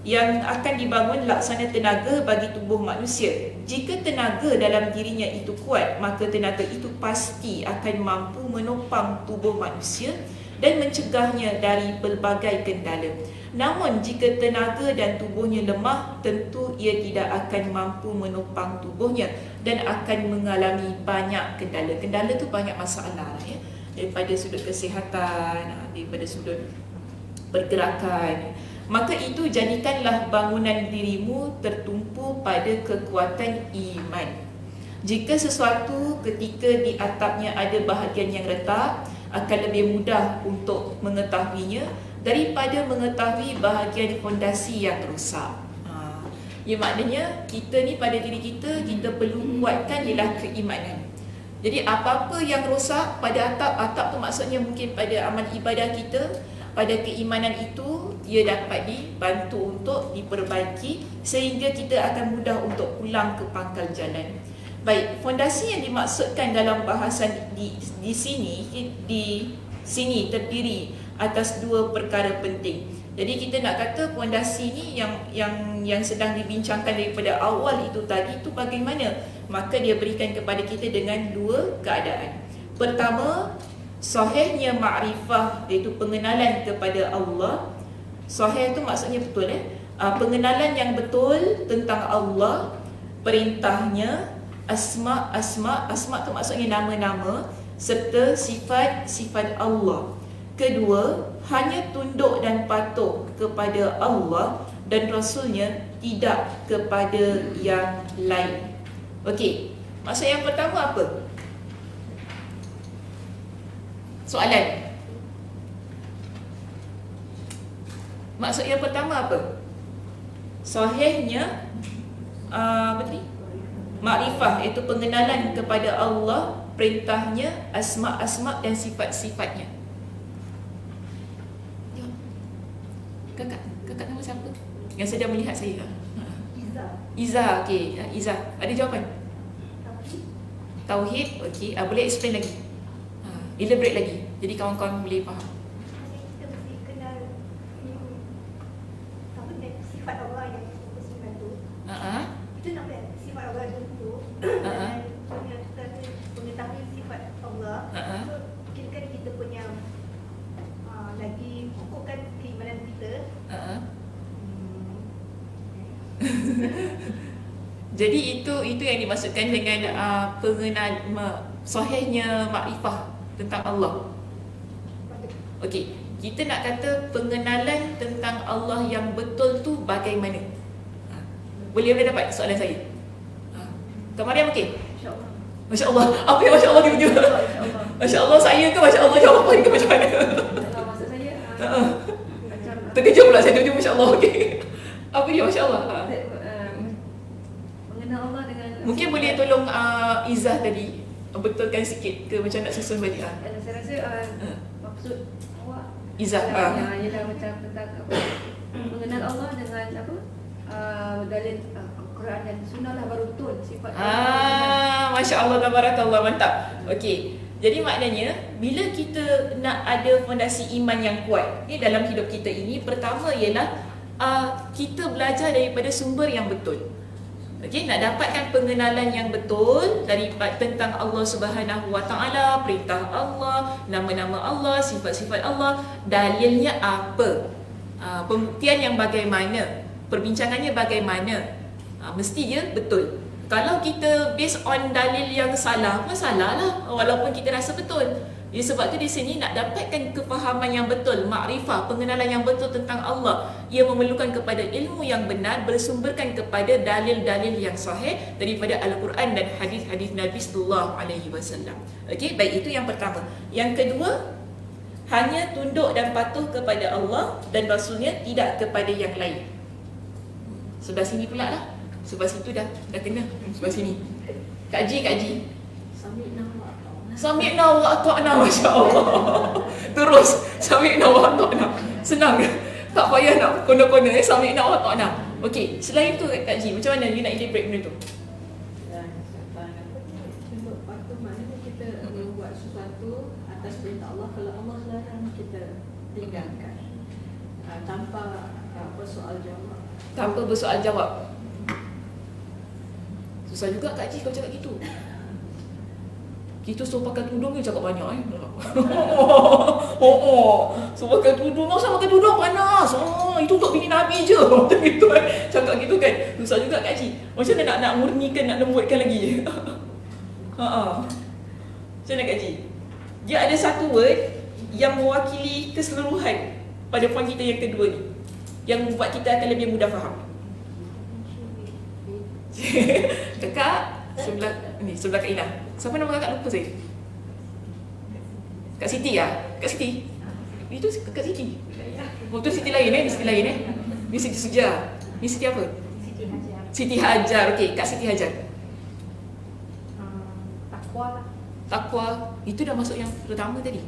[SPEAKER 1] Yang akan dibangun laksana tenaga bagi tubuh manusia. Jika tenaga dalam dirinya itu kuat, maka tenaga itu pasti akan mampu menopang tubuh manusia dan mencegahnya dari pelbagai kendala. Namun jika tenaga dan tubuhnya lemah, tentu ia tidak akan mampu menopang tubuhnya dan akan mengalami banyak kendala. Kendala tu banyak masalah ya. Daripada sudut kesihatan, daripada sudut pergerakan. Maka itu jadikanlah bangunan dirimu tertumpu pada kekuatan iman. Jika sesuatu ketika di atapnya ada bahagian yang retak, akan lebih mudah untuk mengetahuinya daripada mengetahui bahagian fondasi yang rosak. Ya, maknanya kita ni pada diri kita, kita perlu kuatkan ialah keimanan. Jadi apa-apa yang rosak pada atap tu maksudnya mungkin pada amal ibadah kita, pada keimanan itu, ia dapat dibantu untuk diperbaiki sehingga kita akan mudah untuk pulang ke pangkal jalan. Baik, fondasi yang dimaksudkan dalam bahasan di sini terdiri atas dua perkara penting. Jadi kita nak kata fondasi ni yang sedang dibincangkan daripada awal itu tadi tu bagaimana? Maka dia berikan kepada kita dengan dua keadaan. Pertama, sahihnya ma'rifah, iaitu pengenalan kepada Allah. Sahih itu maksudnya betul pengenalan yang betul tentang Allah, perintahnya, asma tu maksudnya nama-nama serta sifat-sifat Allah. Kedua, hanya tunduk dan patuh kepada Allah dan Rasulnya, tidak kepada yang lain. Okey, maksud yang pertama apa? Soalan. Maksud yang pertama apa? Sahihnya makrifah, iaitu pengenalan kepada Allah, perintahnya, asma' dan sifat-sifatnya. Kakak nama siapa? Yang sedang melihat saya. Iza, okey. Iza, ada jawapan? Tauhid, okey. Boleh explain lagi? Elaborate lagi. Jadi kawan-kawan boleh faham.
[SPEAKER 5] Kita mesti kenal sifat Allah yang bersifat tu. Kita nak lihat sifat Allah itu. Dan kita mengetahui sifat Allah. So kira-kira kita punya lagi kukuhkan keimanan kita.
[SPEAKER 1] Jadi itu yang dimaksudkan dengan sahihnya makrifah tentang Allah. Okey, kita nak kata pengenalan tentang Allah yang betul tu bagaimana? Boleh dapat soalan saya? Kak Mariam okey?
[SPEAKER 4] InsyaAllah.
[SPEAKER 1] Masya Allah. Apa yang Masya Allah tiba-tiba? Masya Allah saya ke Masya Allah jawapan ke macam mana?
[SPEAKER 4] Maksud saya macam
[SPEAKER 1] Terkejut pula saya tengok Masya Allah. Okay. Apa dia Masya Allah?
[SPEAKER 4] Mengenal Allah dengan
[SPEAKER 1] Mungkin boleh tolong Izzah tadi betulkan sikit ke macam nak susun balik.
[SPEAKER 4] Saya rasa maksud awak
[SPEAKER 1] Izzah.
[SPEAKER 4] ialah macam tentang apa, mengenal Allah dengan apa, dalil Al-Quran dan Sunnah lah baru betul sifat
[SPEAKER 1] Masya Allah, tabarakallah, mantap. Okey. Jadi maknanya bila kita nak ada fondasi iman yang kuat dalam hidup kita ini, pertama ialah kita belajar daripada sumber yang betul. Okey, nak dapatkan pengenalan yang betul daripada tentang Allah Subhanahu Wa Taala, perintah Allah, nama-nama Allah, sifat-sifat Allah, dalilnya apa? Pembuktian yang bagaimana? Perbincangannya bagaimana? Mesti dia betul. Kalau kita based on dalil yang salah, pun salah lah walaupun kita rasa betul. Jadi sebab tu di sini nak dapatkan kefahaman yang betul, makrifah, pengenalan yang betul tentang Allah, ia memerlukan kepada ilmu yang benar bersumberkan kepada dalil-dalil yang sahih daripada Al-Quran dan hadis-hadis Nabi sallallahu alaihi wasallam. Okey, baik, itu yang pertama. Yang kedua, hanya tunduk dan patuh kepada Allah dan Rasulnya, tidak kepada yang lain. Sebelah sini pula lah. Sebelah situ dah kena. Sebelah sini. Kak Ji. Sami'na wa ata'na, Masya Allah. Terus Sami'na wa ata'na. Senang. Tak payah nak kona-kona Sami'na wa ata'na. Okey, selain tu Kak Ji, macam mana you nak elaborate benda tu?
[SPEAKER 4] tunduk patuh maknanya kita membuat sesuatu atas perintah Allah. Kalau Allah larang, kita tinggalkan tanpa bersoal jawab.
[SPEAKER 1] Tanpa bersoal jawab. Susah juga Kak Ji kau cakap gitu. Kita suruh pakai tudung ni cakap banyak suruh pakai tudung, sama pakai tudung panas. Itu untuk bini Nabi je. Macam gitu cakap gitu kan. Susah juga Kak Ji. Macam mana nak murnikan, nak lembutkan lagi? Macam mana Kak Ji? Dia ada satu word yang mewakili keseluruhan pada poin kita yang kedua ni, yang membuat kita akan lebih mudah faham. Kakak sebelah Kak Ina. Siapa nama kakak, lupa saya? Kak Siti ya? Kak Siti? Itu Kak Siti. Oh, tu Siti lain Ni Siti lain Ni Siti Suja. Ni Siti apa? Siti Hajar. Okey, Kak Siti Hajar.
[SPEAKER 4] Takwa lah.
[SPEAKER 1] Takwa. Itu dah masuk yang pertama tadi.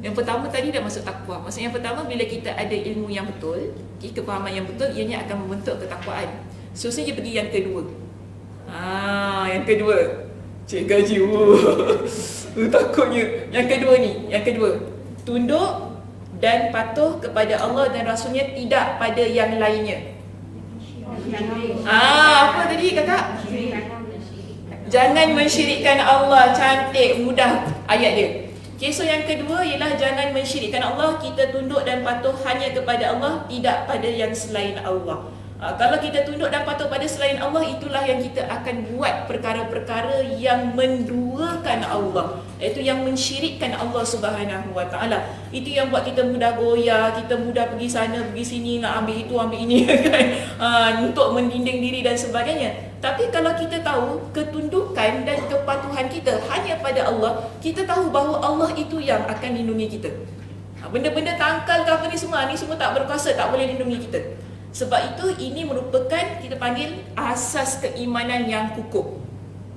[SPEAKER 1] Yang pertama tadi dah masuk takwa. Maksudnya yang pertama, bila kita ada ilmu yang betul, kefahaman yang betul, ianya akan membentuk ketakwaan. Seterusnya dia pergi yang kedua. Yang kedua. Cik Gaji. Takutnya. Yang kedua ni. Yang kedua. Tunduk dan patuh kepada Allah dan Rasulnya, tidak pada yang lainnya. Apa tadi kakak? Jangan mensyirikkan Allah. Cantik, mudah ayat dia. Okay, so yang kedua ialah jangan mensyirikkan Allah. Kita tunduk dan patuh hanya kepada Allah, tidak pada yang selain Allah. Kalau kita tunduk dan patuh pada selain Allah, itulah yang kita akan buat perkara-perkara yang menduakan Allah, iaitu yang mensyirikkan Allah Subhanahu Wa Taala. Itu yang buat kita mudah goyah, kita mudah pergi sana pergi sini, nak ambil itu ambil ini kan, untuk mendinding diri dan sebagainya. Tapi kalau kita tahu ketundukan dan kepatuhan kita hanya pada Allah, kita tahu bahawa Allah itu yang akan lindungi kita. Benda-benda tangkal ke apa ni semua tak berkuasa, tak boleh lindungi kita. Sebab itu ini merupakan, kita panggil, asas keimanan yang kukuh,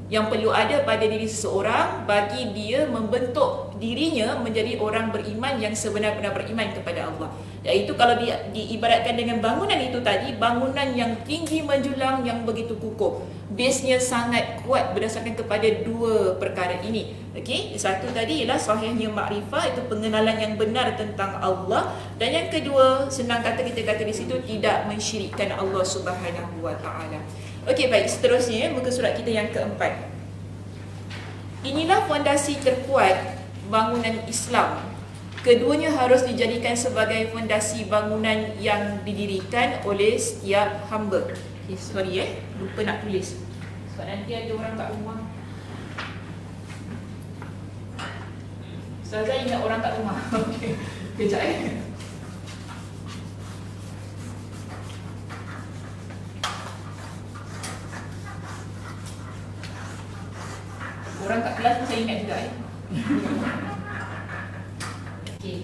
[SPEAKER 1] yang perlu ada pada diri seseorang bagi dia membentuk dirinya menjadi orang beriman yang sebenar-benar beriman kepada Allah. Iaitu kalau diibaratkan dengan bangunan itu tadi, bangunan yang tinggi menjulang, yang begitu kukuh. Base-nya sangat kuat berdasarkan kepada dua perkara ini. Okey, satu tadi ialah sahihnya makrifah, itu pengenalan yang benar tentang Allah. Dan yang kedua, senang kata kita kata di situ, tidak mensyirikkan Allah Subhanahu Wa Taala. Okey, baik, seterusnya muka surat kita yang keempat. Inilah fondasi terkuat bangunan Islam. Keduanya harus dijadikan sebagai fondasi bangunan yang didirikan oleh setiap hamba. Okay, sorry lupa nak tulis. Sebab nanti ada orang kat rumah. Ustazah ingat orang kat rumah. Okey, kejap Orang kat kelas pun saya ingat juga Okey.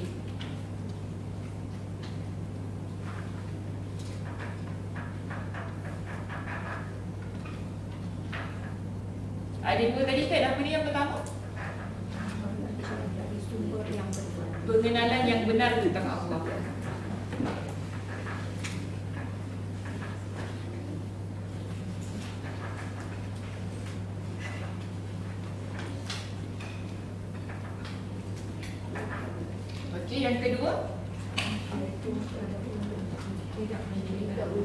[SPEAKER 1] pengenalan yang benar tentang Allah. Okey, yang kedua,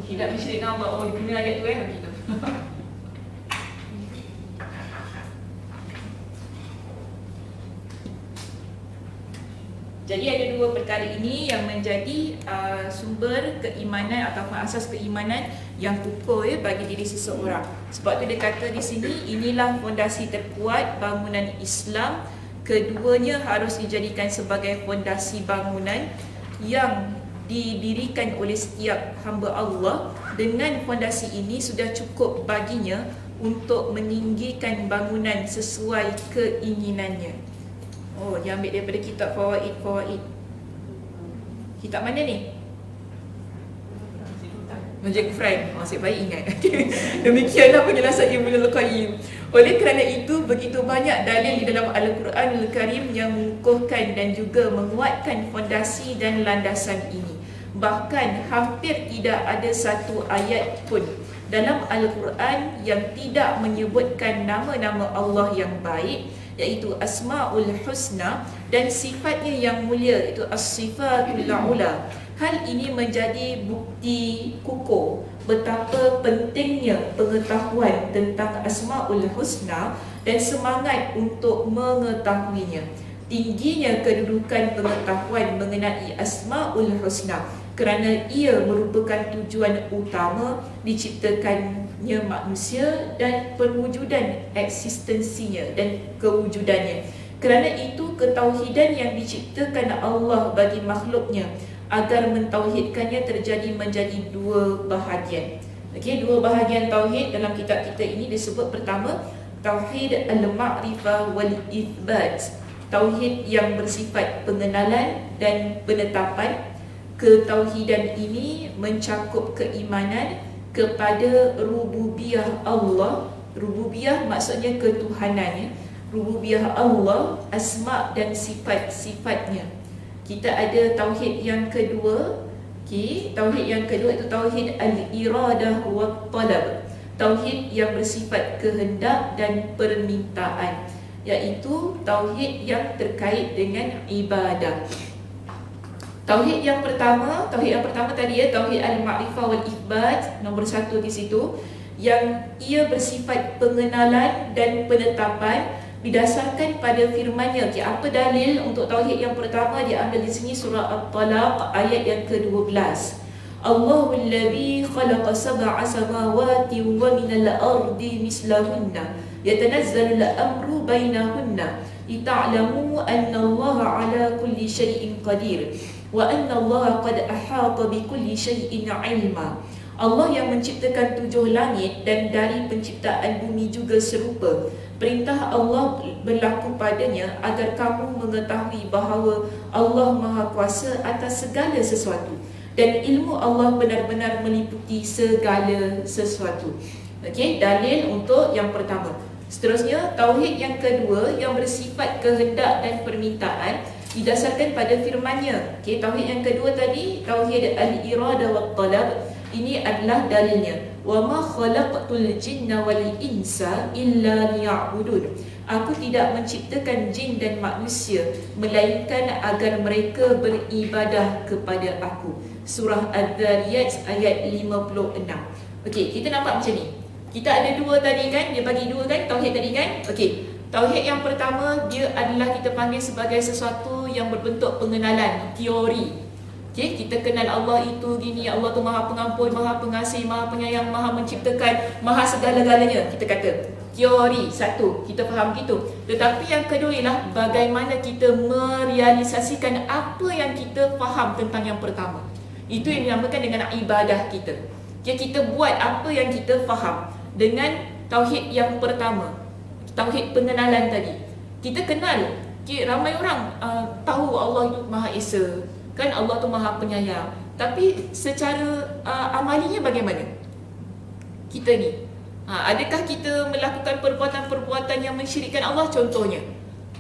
[SPEAKER 1] tidak bersyirikkan Allah. Oh, guna ayat tu begitu. Jadi ada dua perkara ini yang menjadi sumber keimanan atau asas keimanan yang kukuh bagi diri seseorang. Sebab tu dia kata di sini, inilah fondasi terkuat bangunan Islam. Keduanya harus dijadikan sebagai fondasi bangunan yang didirikan oleh setiap hamba Allah. Dengan fondasi ini sudah cukup baginya untuk meninggikan bangunan sesuai keinginannya. Oh, dia ambil daripada kitab Fawaid. Kitab mana ni? Masjid Kufran. Saya baik ingat. Demikianlah penjelasan Ibnul Qayyim. Oleh kerana itu, begitu banyak dalil di dalam Al-Quranul Karim yang mengukuhkan dan juga menguatkan fondasi dan landasan ini. Bahkan hampir tidak ada satu ayat pun dalam Al-Quran yang tidak menyebutkan nama-nama Allah yang baik, iaitu Asma'ul Husna, dan sifatnya yang mulia, iaitu As-Sifatul Ula. Hal ini menjadi bukti kukuh betapa pentingnya pengetahuan tentang Asma'ul Husna dan semangat untuk mengetahuinya. Tingginya kedudukan pengetahuan mengenai Asma'ul Husna kerana ia merupakan tujuan utama diciptakannya manusia dan perwujudan eksistensinya dan kewujudannya. Kerana itu, ketauhidan yang diciptakan Allah bagi makhluknya agar mentauhidkannya terjadi menjadi dua bahagian. Okey, dua bahagian tauhid dalam kitab kita ini disebut pertama tauhid al-ma'rifah wal itsbat. Tauhid yang bersifat pengenalan dan penetapan. Ketauhidan ini mencakup keimanan kepada rububiyah Allah. Rububiyah maksudnya ketuhanannya. Rububiyah Allah, asma' dan sifat-sifatnya. Kita ada tauhid yang kedua. Okay, tauhid yang kedua itu tauhid al-iradah wa talab. Tauhid yang bersifat kehendak dan permintaan, iaitu tauhid yang terkait dengan ibadah. Tauhid yang pertama tadi tauhid al-ma'rifah wal itsbat, nombor 1 di situ, yang ia bersifat pengenalan dan penetapan didasarkan pada firman-Nya. Okay, apa dalil untuk tauhid yang pertama? Dia ambil di sini surah At-Talaq ayat yang ke-12. Allahul ladzi khalaqa sab'a samawati wa minal ardi mislahunna yatanazzalu al-amru bainahunna lita'lamu anna Allah 'ala kulli syai'in qadir wa anna Allah qad ahata bi kulli syai'in 'ilma. Allah yang menciptakan 7 langit dan dari penciptaan bumi juga serupa. Perintah Allah berlaku padanya agar kamu mengetahui bahawa Allah Maha Kuasa atas segala sesuatu dan ilmu Allah benar-benar meliputi segala sesuatu. Okey, dalil untuk yang pertama. Seterusnya, tauhid yang kedua yang bersifat kehendak dan permintaan didasarkan pada firman-Nya. Okey, tauhid yang kedua tadi tauhid al-iradah wat talab. Ini adalah dalilnya. Wa ma khalaqtul jinna wal insa illa liya'budun. Aku tidak menciptakan jin dan manusia melainkan agar mereka beribadah kepada aku. Surah Adz-Dzariyat ayat 56. Okey, kita nampak macam ni. Kita ada dua tadi kan? Dia bagi dua kan tauhid tadi kan? Okey. Tauhid yang pertama dia adalah kita panggil sebagai sesuatu yang berbentuk pengenalan, teori. Okay, kita kenal Allah itu gini, Allah tu Maha Pengampun, Maha Pengasih, Maha Penyayang, Maha Menciptakan, Maha segala-galanya. Kita kata teori satu, kita faham gitu. Tetapi yang kedua ialah bagaimana kita merealisasikan apa yang kita faham tentang yang pertama. Itu yang dinamakan dengan ibadah kita. Okay, kita buat apa yang kita faham dengan tauhid yang pertama, tauhid pengenalan tadi. Kita kenal, okay, ramai orang tahu Allah itu Maha Esa, kan Allah tu Maha Penyayang. Tapi secara amalinya bagaimana? Kita ni adakah kita melakukan perbuatan-perbuatan yang mensyirikkan Allah contohnya?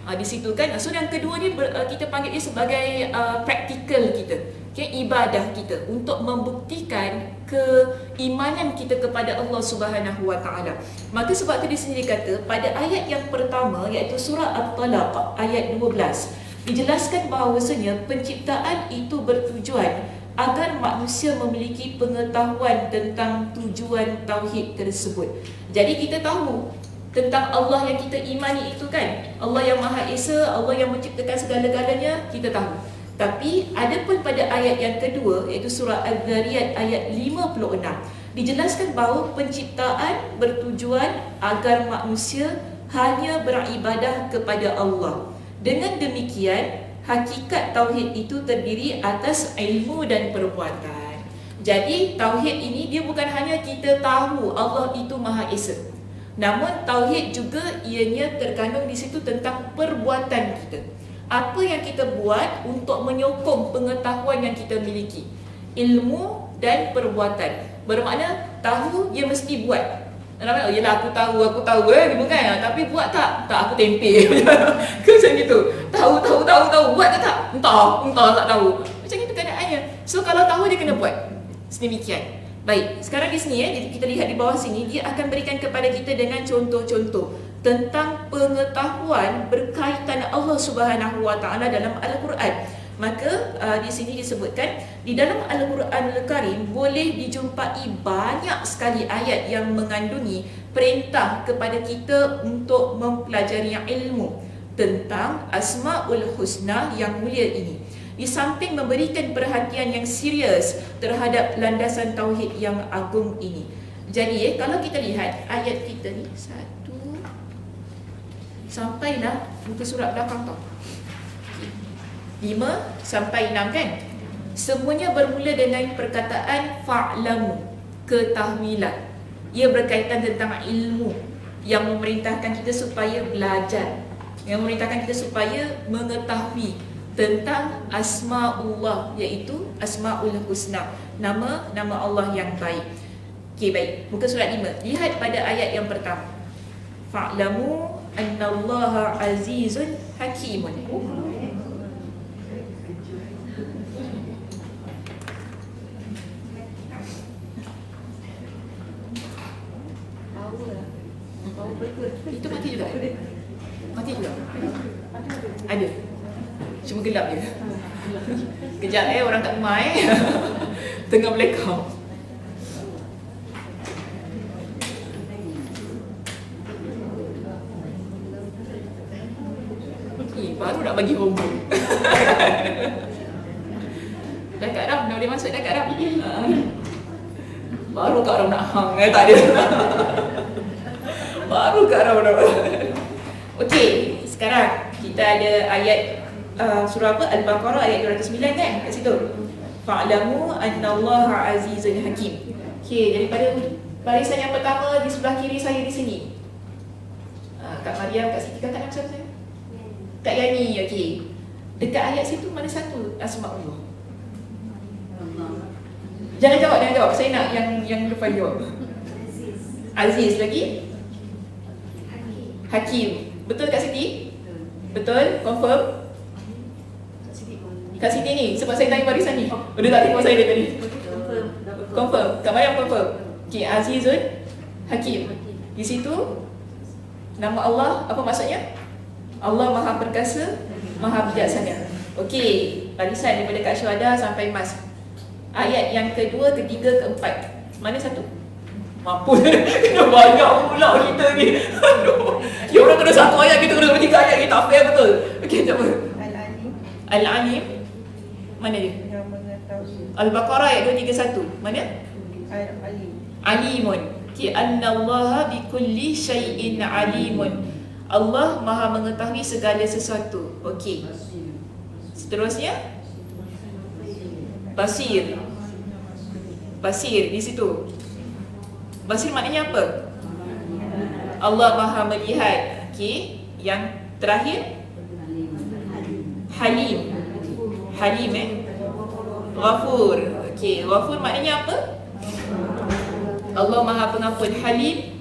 [SPEAKER 1] Di situ kan. So yang kedua ni kita panggil dia sebagai praktikal kita, ibadah kita untuk membuktikan keimanan kita kepada Allah Subhanahu Wa Taala. Maka sebab tu dia sendiri kata pada ayat yang pertama iaitu surah At-Talaq ayat 12 dijelaskan bahawasanya penciptaan itu bertujuan agar manusia memiliki pengetahuan tentang tujuan tauhid tersebut. Jadi kita tahu tentang Allah yang kita imani itu kan, Allah yang Maha Esa, Allah yang menciptakan segala-galanya, kita tahu. Tapi ada pun pada ayat yang kedua iaitu surah Az-Zariyat ayat 56 dijelaskan bahawa penciptaan bertujuan agar manusia hanya beribadah kepada Allah. Dengan demikian, hakikat tauhid itu terdiri atas ilmu dan perbuatan. Jadi tauhid ini dia bukan hanya kita tahu Allah itu Maha Esa. Namun tauhid juga ianya terkandung di situ tentang perbuatan kita. Apa yang kita buat untuk menyokong pengetahuan yang kita miliki. Ilmu dan perbuatan. Bermakna tahu dia mesti buat. Namanya, yelah aku tahu bukan? Tapi buat tak? Tak, aku tempe. Ke macam gitu. Tahu. Buat ke tak? Entah tak tahu. Macam itu keadaannya. So kalau tahu dia kena buat. Sedemikian. Baik, sekarang di sini kita lihat di bawah sini dia akan berikan kepada kita dengan contoh-contoh tentang pengetahuan berkaitan Allah Subhanahu Wa Taala dalam Al-Quran. Maka di sini disebutkan di dalam Al-Quran Al-Karim boleh dijumpai banyak sekali ayat yang mengandungi perintah kepada kita untuk mempelajari ilmu tentang Asmaul Husna yang mulia ini. Di samping memberikan perhatian yang serius terhadap landasan tauhid yang agung ini. Jadi kalau kita lihat ayat kita ni 1 sampailah muka surat belakang tau. 5 sampai 6 kan? Semuanya bermula dengan perkataan fa'lamu, ketahuilah. Ia berkaitan tentang ilmu yang memerintahkan kita supaya belajar, yang memerintahkan kita supaya mengetahui tentang asma'ullah, iaitu Asma'ul Husna, nama-nama Allah yang baik. Okey, baik. Muka surat 5. Lihat pada ayat yang pertama. Fa'lamu annallaha azizun hakimun. Itu mati juga? Mati juga? Ada. Cuma gelap je. Kejap orang kat rumah tengah blackout. Baru nak bagi homework. Dah Kak Ram, dah boleh masuk dah Kak Ram. Baru Kak Ram nak hang, tak ada. Baru Kak Ram nak. Okey, sekarang kita ada ayat surah apa? Al-Baqarah ayat 209 kan? Kat situ. Fa'lamu annallaha azizun hakim. Okey, daripada barisan yang pertama di sebelah kiri saya di sini. Kak Mariam, Kak Siti, kakak nama siapa saya? Kak Yani, okey. Dekat ayat situ mana satu asma-Allah? Jangan jawab. Saya nak yang depan jawab. Aziz lagi? Hakim. Betul Kak Siti? Betul? Confirm? Kak Siti ni, sebab saya tanya barisan ni. Dia tak tengok saya dari tadi. Confirm. Kak Mariam confirm. Okey, Azizun Hakim. Di situ nama Allah apa maksudnya? Allah Maha Perkasa, Maha Bijaksana. Okey, barisan daripada Kak Syuhada sampai Mas. Ayat yang kedua, ketiga, keempat. Mana satu? Mampus. Kena banyak pula kita ni. Aduh. Ya orang kena satu ayat, kita kena tiga ayat, kita tak fair betul. Okey, tak apa.
[SPEAKER 6] Al-Alim.
[SPEAKER 1] Al-Alim. Mana dia?
[SPEAKER 6] Yang mengetahui.
[SPEAKER 1] Al-Baqarah ayat 231. Mana?
[SPEAKER 6] Al-Alim.
[SPEAKER 1] Alimun. Ki annallaha bikulli syai'in alimun. Allah Maha mengetahui segala sesuatu. Okey. Seterusnya Basir. Basir di situ. Basir maknanya apa? Allah Maha melihat. Okey. Yang terakhir Halim. Halim Ghafur. Okey, Ghafur maknanya apa? Allah Maha Pengampun. Halim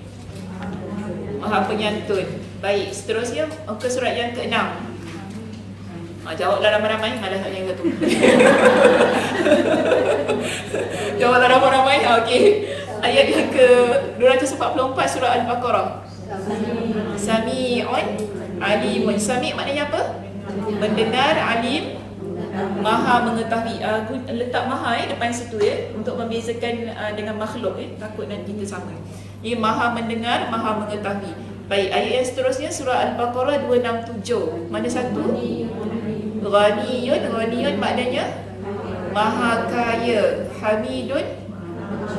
[SPEAKER 1] Maha Penyantun. Baik, seterusnya ke surat yang ke-6. Jawablah ramai-ramai, malas nak yang satu. Jawablah ramai-ramai. Okey. Ayat yang ke-244 surah Al-Baqarah. Sami'un alimun. Sami' maknanya apa? Mendengar, alim, maha mengetahui. Letak maha depan situ untuk membezakan dengan makhluk takut nanti kita sama. Ia maha mendengar, maha mengetahui. Baik, ayat yang seterusnya surah Al-Baqarah 267. Mana satu? Ghaniyun. Ghaniyun maknanya maha kaya. Hamidun,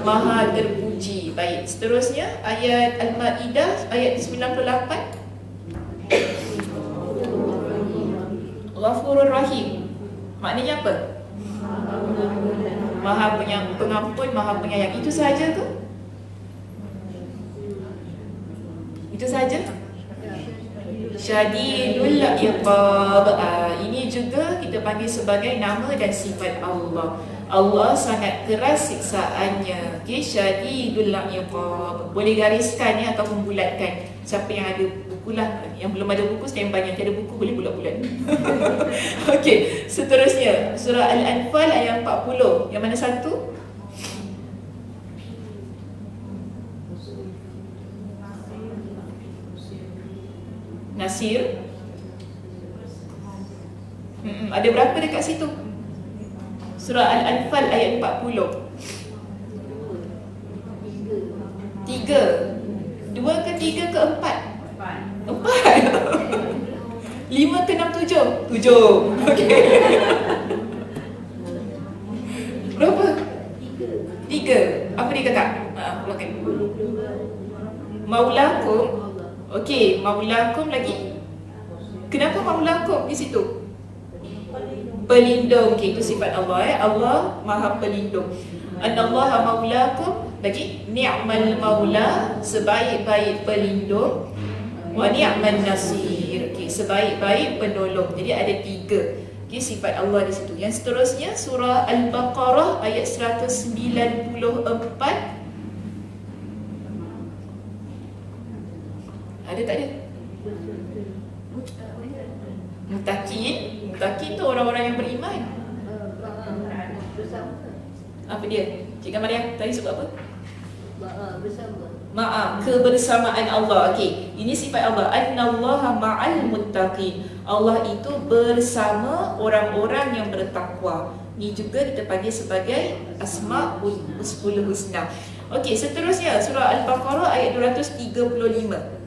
[SPEAKER 1] maha terpuji. Baik, seterusnya ayat Al-Maidah ayat 98. Ghafurur Rahim maknanya apa? Maha pengampun, maha penyayang. Itu saja ke? Itu saja? Syadidul Iqab. Ini juga kita panggil sebagai nama dan sifat Allah. Allah sangat keras siksaannya. Okey, Syadidul Iqab. Boleh gariskan atau membulatkan. Siapa yang ada buku lah. Yang belum ada buku standby, yang tiada buku boleh bulat-bulat. Okey, seterusnya surah Al-Anfal ayat 40. Yang mana satu? Nasir. Ada berapa dekat situ? Surah Al-Anfal ayat 40. 3. 2 ke 3 ke 4? 4. 5 ke 6, 7? 7. Okey. Berapa? 3. Apa dia kata? Keluarkan. Maulakum. Okey, maulakum lagi. Kenapa maulakum di situ? Pelindung. Okey, itu sifat Allah Allah Maha Pelindung. Anallaha maulakum. Lagi ni'mal maula, sebaik-baik pelindung. Wa ni'man nasir. Okey, sebaik-baik penolong. Jadi ada 3. Okey, sifat Allah di situ. Yang seterusnya surah Al-Baqarah ayat 194. Ada tak ada? Mutakin tu orang-orang yang beriman. Apa dia? Cikgu Mariam tadi sebut apa?
[SPEAKER 3] Bersama.
[SPEAKER 1] Kebersamaan Allah. Okey, ini sifat Allah. Annallaha ma'al muttaqin. Allah itu bersama orang-orang yang bertakwa. Ini juga kita panggil sebagai Asmaul Husna. Okey, seterusnya surah Al-Baqarah ayat 235.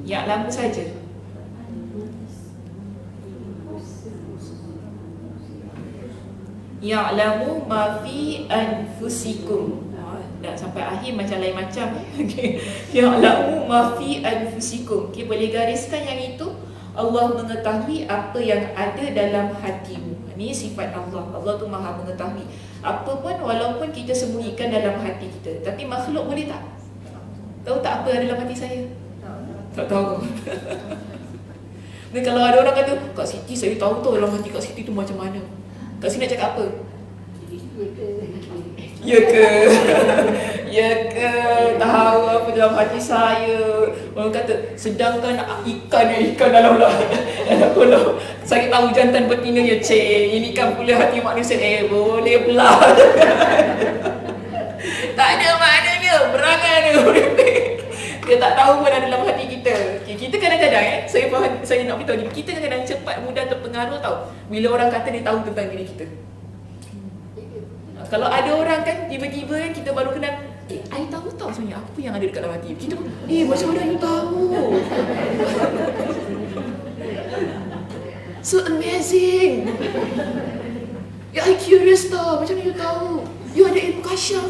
[SPEAKER 1] Yang lama saja. Ya'lamu ma fi anfusikum. Dah sampai akhir macam lain macam. Okey. Ya'lamu ma fi anfusikum. Okey, boleh gariskan yang itu. Allah mengetahui apa yang ada dalam hatimu. Ini sifat Allah. Allah tu Maha mengetahui. Apa pun walaupun kita sembunyikan dalam hati kita. Tapi makhluk boleh tak? Tahu tak apa yang ada dalam hati saya? Tak tahu. Dan kalau ada orang kata, Kak Siti saya tahu tu dalam hati Kak Siti tu macam mana. Kak Siti nak cakap apa? Ya ke? Ya ke? Tahu apa dalam hati saya. Orang kata, sedangkan ikan dalam kolam. Saya tahu jantan betinanya, ini kan pula hati manusia. Boleh pula. Tak ada maknanya, berangan dia. Dia tak tahu pun ada dalam hati kita. Okay, kita kadang-kadang saya nak beritahu ni, kita kadang-kadang cepat mudah terpengaruh tau bila orang kata dia tahu tentang diri kita. Kalau ada orang kan tiba-tiba kan kita baru kenal, I tahu tau sebenarnya apa yang ada dekat dalam hati. Kita pun, macam mana you tahu? So amazing. I curious tau, macam mana you tahu? You ada ilmu kasyaf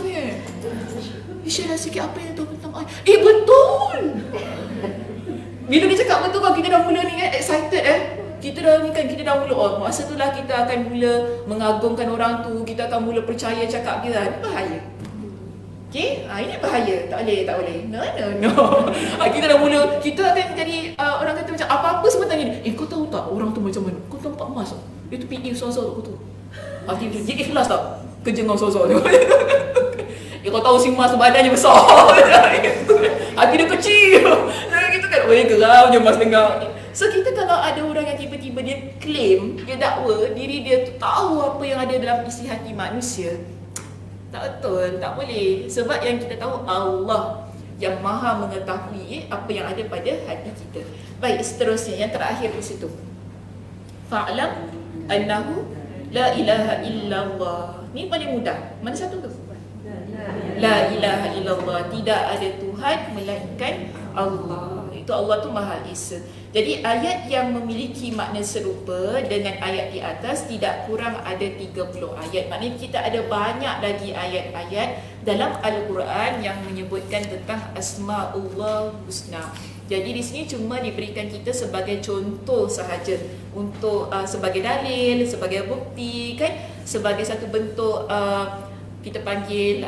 [SPEAKER 1] You share sikit apa yang tahu tentang I. Betul. Bila dia cakap betul kan, kita dah mula ni excited Kita dah mula masa itulah kita akan mula mengagungkan orang tu. Kita akan mula percaya cakap dia. Ini bahaya. Okay, ini bahaya. Tak boleh. No. Kita dah mula, kita akan jadi orang kata macam apa-apa semua tanya dia. Kau tahu tak orang tu macam mana? Kau nampak emas tak? Dia tu PE sosok kau tu. Dia ikhlas tak kerja dengan sosok tu? Kau tahu si Mas tu badannya besar. Hati dia kecil. Gitu kan. Oh, geram je Mas dengar. So kita kalau ada orang yang tiba-tiba dia claim, dia dakwa diri dia tu tahu apa yang ada dalam isi hati manusia, tak betul, tak boleh. Sebab yang kita tahu Allah yang maha mengetahui apa yang ada pada hati kita. Baik, seterusnya yang terakhir di situ. Fa'lam annahu la ilaha illallah. Ni paling mudah. Mana satu tu? La ilaha illallah. Tidak ada Tuhan melainkan Allah. Itu Allah tu Maha Esa. Jadi ayat yang memiliki makna serupa dengan ayat di atas tidak kurang ada 30 ayat. Maknanya kita ada banyak lagi ayat-ayat dalam Al-Quran yang menyebutkan tentang Asma'ullah Husna. Jadi di sini cuma diberikan kita sebagai contoh sahaja untuk sebagai dalil, sebagai bukti kan, sebagai satu bentuk kita panggil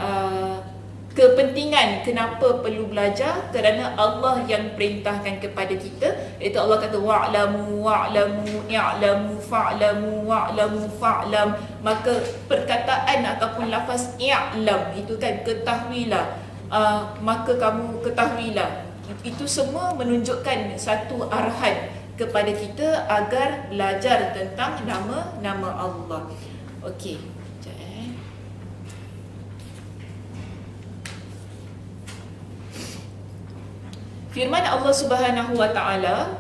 [SPEAKER 1] kepentingan kenapa perlu belajar, kerana Allah yang perintahkan kepada kita, iaitu Allah kata wa'lamu wa'lamu i'lamu fa'lamu wa'lamu fa'lam. Maka perkataan ataupun lafaz i'lam itu kan ketahuilah, maka kamu ketahuilah, itu semua menunjukkan satu arahan kepada kita agar belajar tentang nama-nama Allah. Okey. Firman Allah Subhanahu wa taala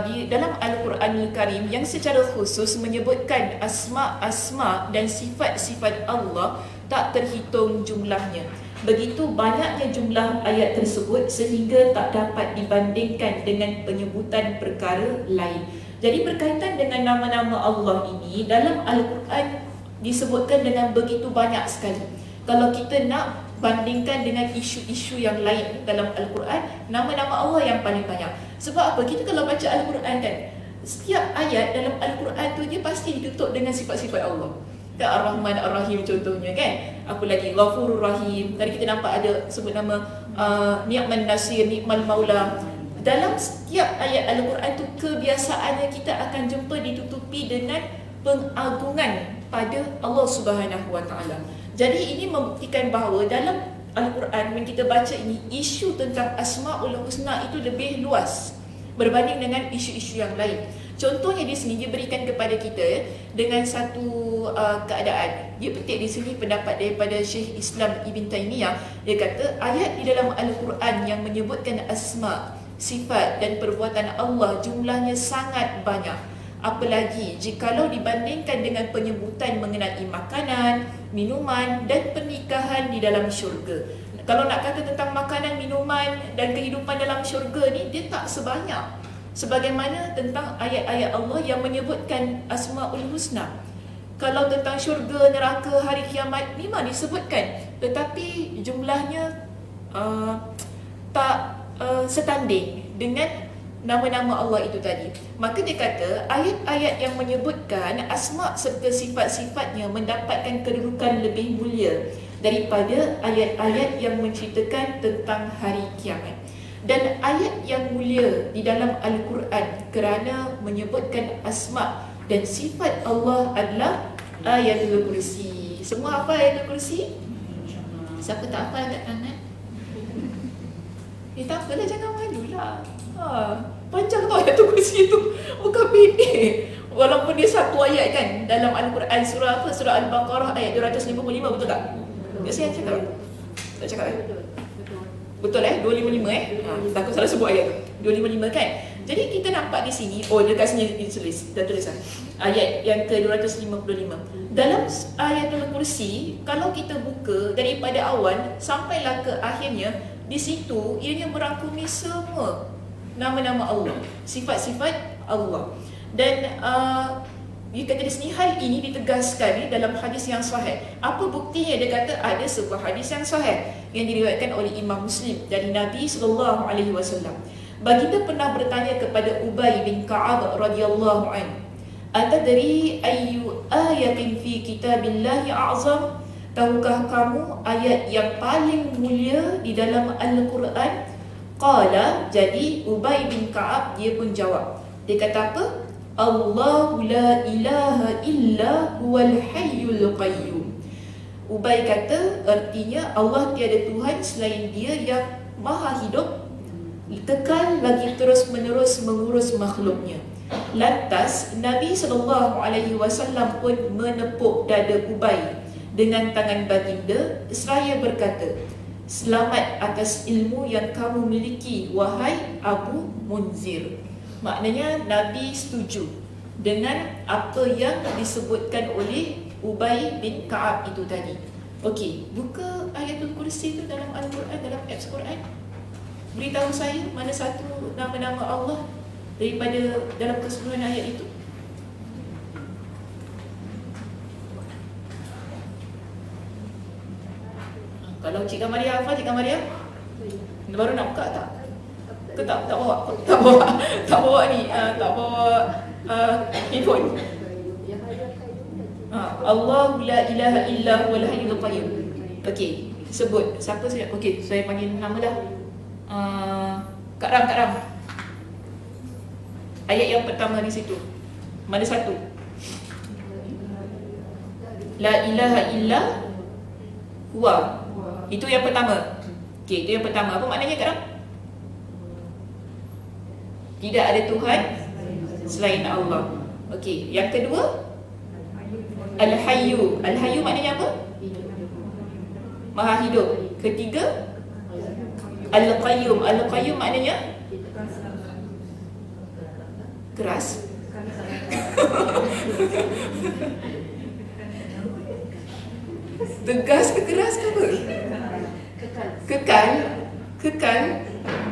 [SPEAKER 1] di dalam Al-Quranul Karim yang secara khusus menyebutkan asma-asma dan sifat-sifat Allah tak terhitung jumlahnya. Begitu banyaknya jumlah ayat tersebut sehingga tak dapat dibandingkan dengan penyebutan perkara lain. Jadi berkaitan dengan nama-nama Allah ini dalam Al-Quran disebutkan dengan begitu banyak sekali. Kalau kita nak bandingkan dengan isu-isu yang lain dalam Al-Quran, nama-nama Allah yang paling banyak. Sebab apa? Kita kalau baca Al-Quran kan, setiap ayat dalam Al-Quran tu dia pasti ditutup dengan sifat-sifat Allah. Ar-Rahman, Ar-Rahim contohnya kan. Apa lagi? Ghafurur Rahim. Tadi kita nampak ada sebut nama Ni'man Nasir, Ni'mal Maula. Dalam setiap ayat Al-Quran tu kebiasaannya kita akan jumpa ditutupi dengan pengagungan pada Allah Subhanahu wa taala. Jadi ini membuktikan bahawa dalam Al-Quran yang kita baca ini, isu tentang Asma'ul Husna itu lebih luas berbanding dengan isu-isu yang lain. Contohnya di sini dia berikan kepada kita dengan satu keadaan. Dia petik di sini pendapat daripada Syekh Islam Ibn Taymiyah. Dia kata ayat di dalam Al-Quran yang menyebutkan asma, sifat dan perbuatan Allah jumlahnya sangat banyak. Apalagi jikalau dibandingkan dengan penyebutan mengenai makanan, minuman dan pernikahan di dalam syurga. Kalau nak kata tentang makanan, minuman dan kehidupan dalam syurga ni, dia tak sebanyak sebagaimana tentang ayat-ayat Allah yang menyebutkan Asma'ul Husna. Kalau tentang syurga, neraka, hari kiamat, memang disebutkan, tetapi jumlahnya tak setanding dengan nama-nama Allah itu tadi. Maka dia kata ayat-ayat yang menyebutkan asma serta sifat-sifatnya mendapatkan kedudukan lebih mulia daripada ayat-ayat yang menceritakan tentang hari kiamat. Dan ayat yang mulia di dalam Al-Quran kerana menyebutkan asma dan sifat Allah adalah Ayatul Kursi. Semua hafal Ayatul Kursi? Siapa tak hafal kat kanan? Tak apalah, jangan malulah. Panjang tau Ayatul Kursi tu, bukan pendek. Walaupun dia satu ayat kan dalam Al-Quran, surah apa? Surah Al-Baqarah ayat 255, betul tak? Saya cakap? Tak cakap Betul 255 takut salah sebut ayat tu. 255 kan? Jadi kita nampak di sini, dekat sini dah tulis ayat yang ke-255. Dalam Ayatul Kursi, kalau kita buka daripada awal sampailah ke akhirnya, di situ ianya merangkumi semua nama-nama Allah, sifat-sifat Allah. Dan dia kata di sini hal ini ditegaskan dalam hadis yang sahih. Apa buktinya? Dia kata ada sebuah hadis yang sahih yang diriwayatkan oleh Imam Muslim dari Nabi SAW. Baginda pernah bertanya kepada Ubay bin Ka'ab radhiyallahu anhu, "Atadri ayyu ayatin fi kitabillahi a'zam?" Tahukah kamu ayat yang paling mulia di dalam Al-Quran? Qala, jadi Ubay bin Ka'ab dia pun jawab. Dia kata apa? Allahu la ilaha illa huwal hayyul qayyum. Ubay kata artinya Allah tiada Tuhan selain Dia yang maha hidup, kekal lagi terus menerus mengurus makhluknya. Lantas Nabi SAW pun menepuk dada Ubay dengan tangan baginda seraya berkata, selamat atas ilmu yang kamu miliki, wahai Abu Munzir. Maknanya Nabi setuju dengan apa yang disebutkan oleh Ubay bin Ka'ab itu tadi. Okey, buka ayatul kursi itu dalam Al-Quran, dalam apps Quran. Beritahu saya mana satu nama-nama Allah daripada dalam keseluruhan ayat itu. Kalau Cik Kamaria hafal, Cik Kamaria baru nak buka tak? Ke tak bawa ni, tak bawa handphone. Allahu la ilaha illa huwal hayyul qayyum. Okey, sebut siapa saya. Okey, saya panggil nama dah. Kak Ram. Ayat yang pertama di situ. Mana satu? La ilaha illa huwa. Itu yang pertama. Okey, itu yang pertama. Apa maknanya Kak Ram? Tidak ada Tuhan selain Allah. Okey, yang kedua Al-Hayyu. Al-Hayyu maknanya apa? Maha hidup. Ketiga Al-Qayyum. Al-Qayyum maknanya keras. Tegas ke keras ke apa? Kekal.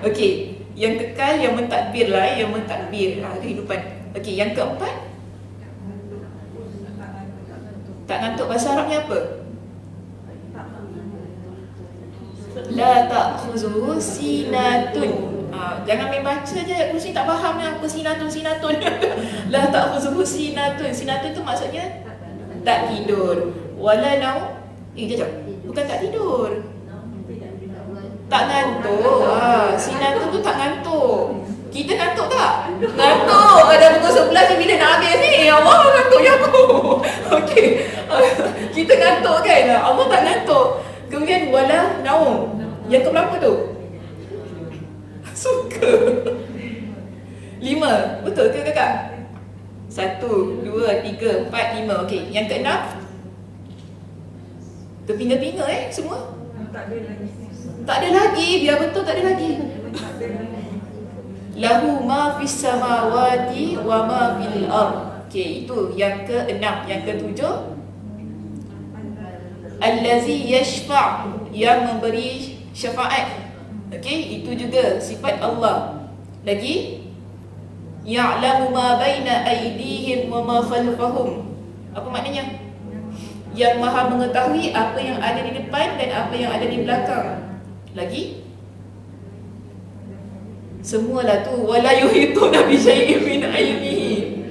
[SPEAKER 1] Okey, yang kekal, yang mentadbir lah, yang mentadbir kehidupan. Okey, yang keempat tak ngantuk. Bahasa Arabnya apa? La ta'khuzuhu sinatun. Jangan main baca je ayat kursi tak faham apa sinatun. La ta'khuzuhu sinatun. Sinatun tu maksudnya tak tidur. Wala naum. Jap. Bukan tak tidur. Tak ngantuk. Sinatun tu tak ngantuk. Kita ngantuk tak? Ngantuk. Ada pukul 11 ni bila nak habis ni. Allah ngantuknya aku. Okey. Kita ngantuk kan? Allah tak ngantuk. Kemudian wala naum. Yang keberapa tu? Suka. 5. Betul ke kakak? 1, 2, 3, 4, 5. Okey. Yang keenam? Terpinga-pinga semua? Tak ada lagi. Biar betul tak ada lagi. Lahu ma fis samawati wa ma fil ard. Okey, itu yang keenam. Yang ketujuh, allazi yashfa', yang memberi syafaat. Okey, itu juga sifat Allah. Lagi, ya'lamu ma baina aydihim wa ma khalfahum. Apa maknanya? Yang maha mengetahui apa yang ada di depan dan apa yang ada di belakang. Lagi, semualah tu. Wala yuhituna bi syai'in min ilmihi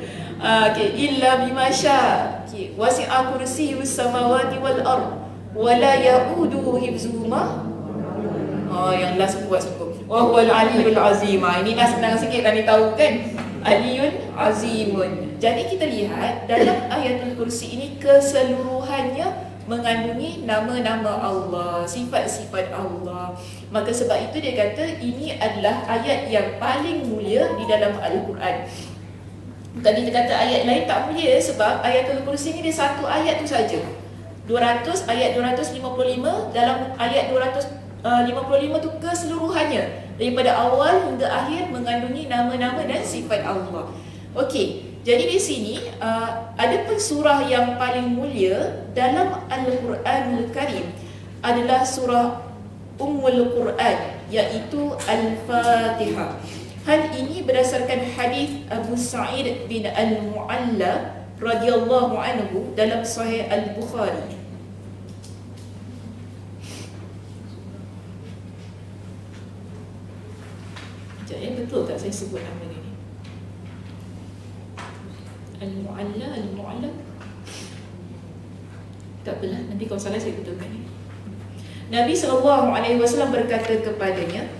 [SPEAKER 1] illa bima syaa. Wasi'a kursiyyus samawati wal ard wala ya'uduhu hifzuhuma. Yang last kuat sungguh. Wa huwal aliyyul azim. Ini dah senang sikit tadi tahu kan? Aliyyun azimun. Jadi kita lihat dalam ayatul kursi ini keseluruhannya mengandungi nama-nama Allah, sifat-sifat Allah. Maka sebab itu dia kata ini adalah ayat yang paling mulia di dalam Al-Quran. Bukan kita kata ayat lain tak mulia, sebab ayatul kursi ni dia satu ayat tu saja. 200 ayat 255, dalam ayat 255 tu keseluruhannya daripada awal hingga akhir mengandungi nama-nama dan sifat Allah. Okey. Jadi di sini ada pun surah yang paling mulia dalam Al-Quranul Karim adalah surah Ummul Quran, iaitu Al-Fatihah. Hal ini berdasarkan hadis Abu Sa'id bin Al-Mu'alla radhiyallahu anhu dalam Sahih Al-Bukhari. Betul tak saya sebut nama ni? Al-Mu'alla. Tak apalah, nanti kalau salah saya betulkan ni. Nabi SAW berkata kepadanya,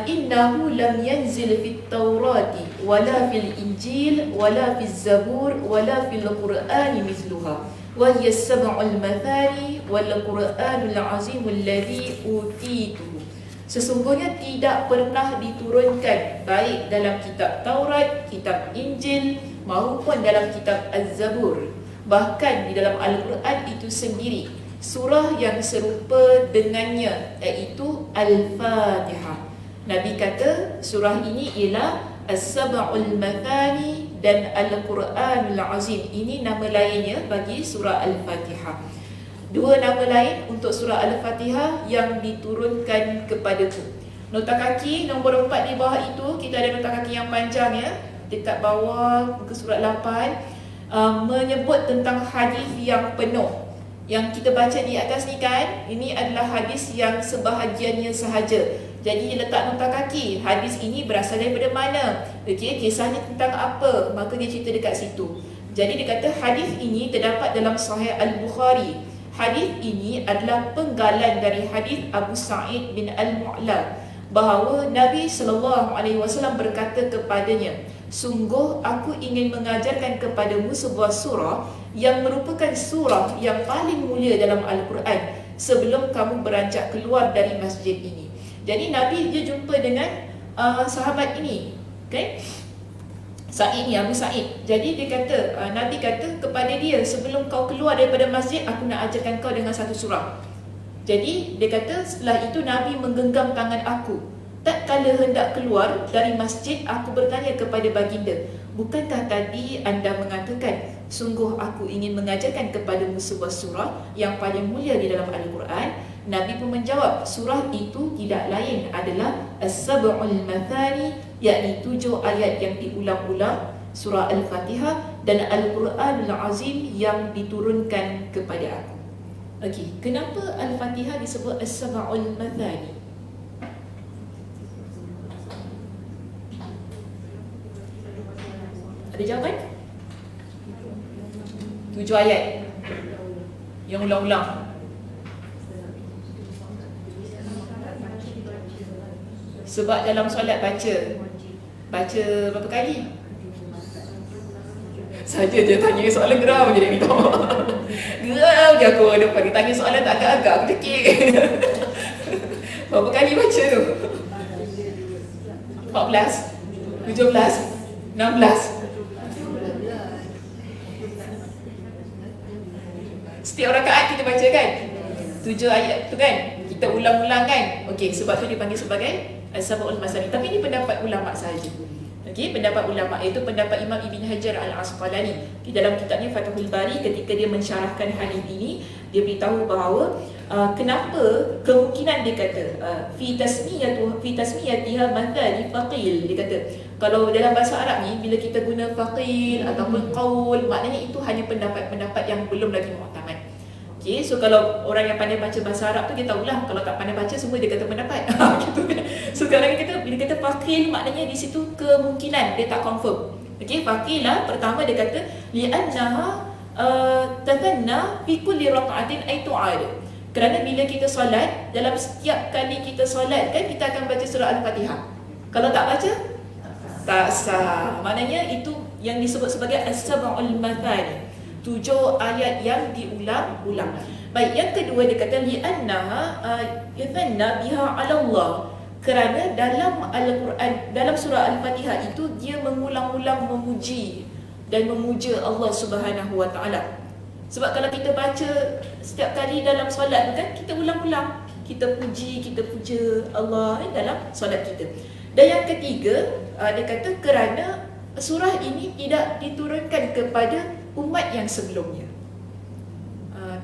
[SPEAKER 1] innahu lam yanzil fit Taurati wala fil Injil wala fil Zabur wala fil Qur'ani mithluha wa hiya as-sab'ul mathani wal Qur'anul azim alladhi utituhu. Sesungguhnya tidak pernah diturunkan baik dalam kitab Taurat, kitab Injil maupun dalam kitab Az-Zabur. Bahkan di dalam Al-Quran itu sendiri surah yang serupa dengannya, iaitu Al-Fatihah. Nabi kata surah ini ialah As-Sab'ul Mathani dan Al-Quranul Azim. Ini nama lainnya bagi surah Al-Fatihah. Dua nama lain untuk surah Al-Fatihah yang diturunkan kepadaku. Nota kaki nombor 4 di bawah itu, kita ada nota kaki yang panjang ya, dekat bawah muka surat 8, menyebut tentang hadis yang penuh. Yang kita baca di atas ni kan, ini adalah hadis yang sebahagiannya sahaja. Jadi dia letak nota kaki, hadis ini berasal daripada mana, okey, kisahnya tentang apa, maka dia cerita dekat situ. Jadi dia kata hadis ini terdapat dalam Sahih Al-Bukhari. Hadis ini adalah penggalan dari hadis Abu Sa'id bin Al-Mu'la bahawa Nabi SAW berkata kepadanya, sungguh aku ingin mengajarkan kepadamu sebuah surah yang merupakan surah yang paling mulia dalam Al-Quran sebelum kamu beranjak keluar dari masjid ini. Jadi Nabi dia jumpa dengan sahabat ini, okay? Sa'id ni, Abu Sa'id. Jadi dia kata, Nabi kata kepada dia, sebelum kau keluar daripada masjid, aku nak ajarkan kau dengan satu surah. Jadi dia kata setelah itu Nabi menggenggam tangan aku. Tak kala hendak keluar dari masjid, aku bertanya kepada baginda, bukankah tadi anda mengatakan, sungguh aku ingin mengajarkan kepadamu sebuah surah yang paling mulia di dalam Al-Quran? Nabi pun menjawab, surah itu tidak lain adalah As-Sab'ul Mathani, yakni 7 ayat yang diulang-ulang, surah Al-Fatihah dan Al-Quranul Azim yang diturunkan kepada aku. Okey, kenapa Al-Fatihah disebut As-Sab'ul Mathani? Ada jawapan? 7 ayat yang ulang-ulang. Sebab dalam solat baca berapa kali? Saja dia tanya soalan geram je dia minta. Geram je aku depan dia tanya soalan tak agak-agak aku fikir. Berapa kali baca tu? 14, 17, 16. Setiap rakaat kita baca kan 7 ayat tu kan, kita ulang-ulang kan. Okey, sebab tu dipanggil sebagai As-Sab'ul Mathani. Tapi ini pendapat ulama sahaja. Okey, pendapat ulama, iaitu pendapat Imam Ibn Hajar Al-Asqalani di dalam kitabnya Fathul Bari. Ketika dia mensyarahkan hadis ini, dia beritahu bahawa kenapa kemungkinan dia kata fi tasmiyatiha mathani faqil. Dia kata kalau dalam bahasa Arab ni bila kita guna faqil ataupun qaul, maknanya itu hanya pendapat-pendapat yang belum lagi mu'tamad. Okay, so kalau orang yang pandai baca bahasa Arab tu dia tahulah, kalau tak pandai baca semua dia kata pendapat. Gitu kan. So kalau bila kata faqil, maknanya di situ kemungkinan, dia tak confirm. Okey, faqil lah, pertama dia kata li'annaha tatanna fi kulli raka'atin ay tu'ad. Kerana bila kita solat, dalam setiap kali kita solat kan kita akan baca surah Al-Fatihah. Kalau tak baca tak sah. Maknanya itu yang disebut sebagai As-Sab'ul Mathani, 7 ayat yang diulang-ulang. Baik, yang kedua dia kata li'annaha yathanna biha 'ala Allah. Kerana dalam Al-Quran, dalam surah Al-Fatihah itu dia mengulang-ulang memuji dan memuja Allah Subhanahu Wa Taala. Sebab kalau kita baca setiap kali dalam solat kan, kita ulang-ulang, kita puji, kita puja Allah dalam solat kita. Dan yang ketiga, dia kata kerana surah ini tidak diturunkan kepada umat yang sebelumnya.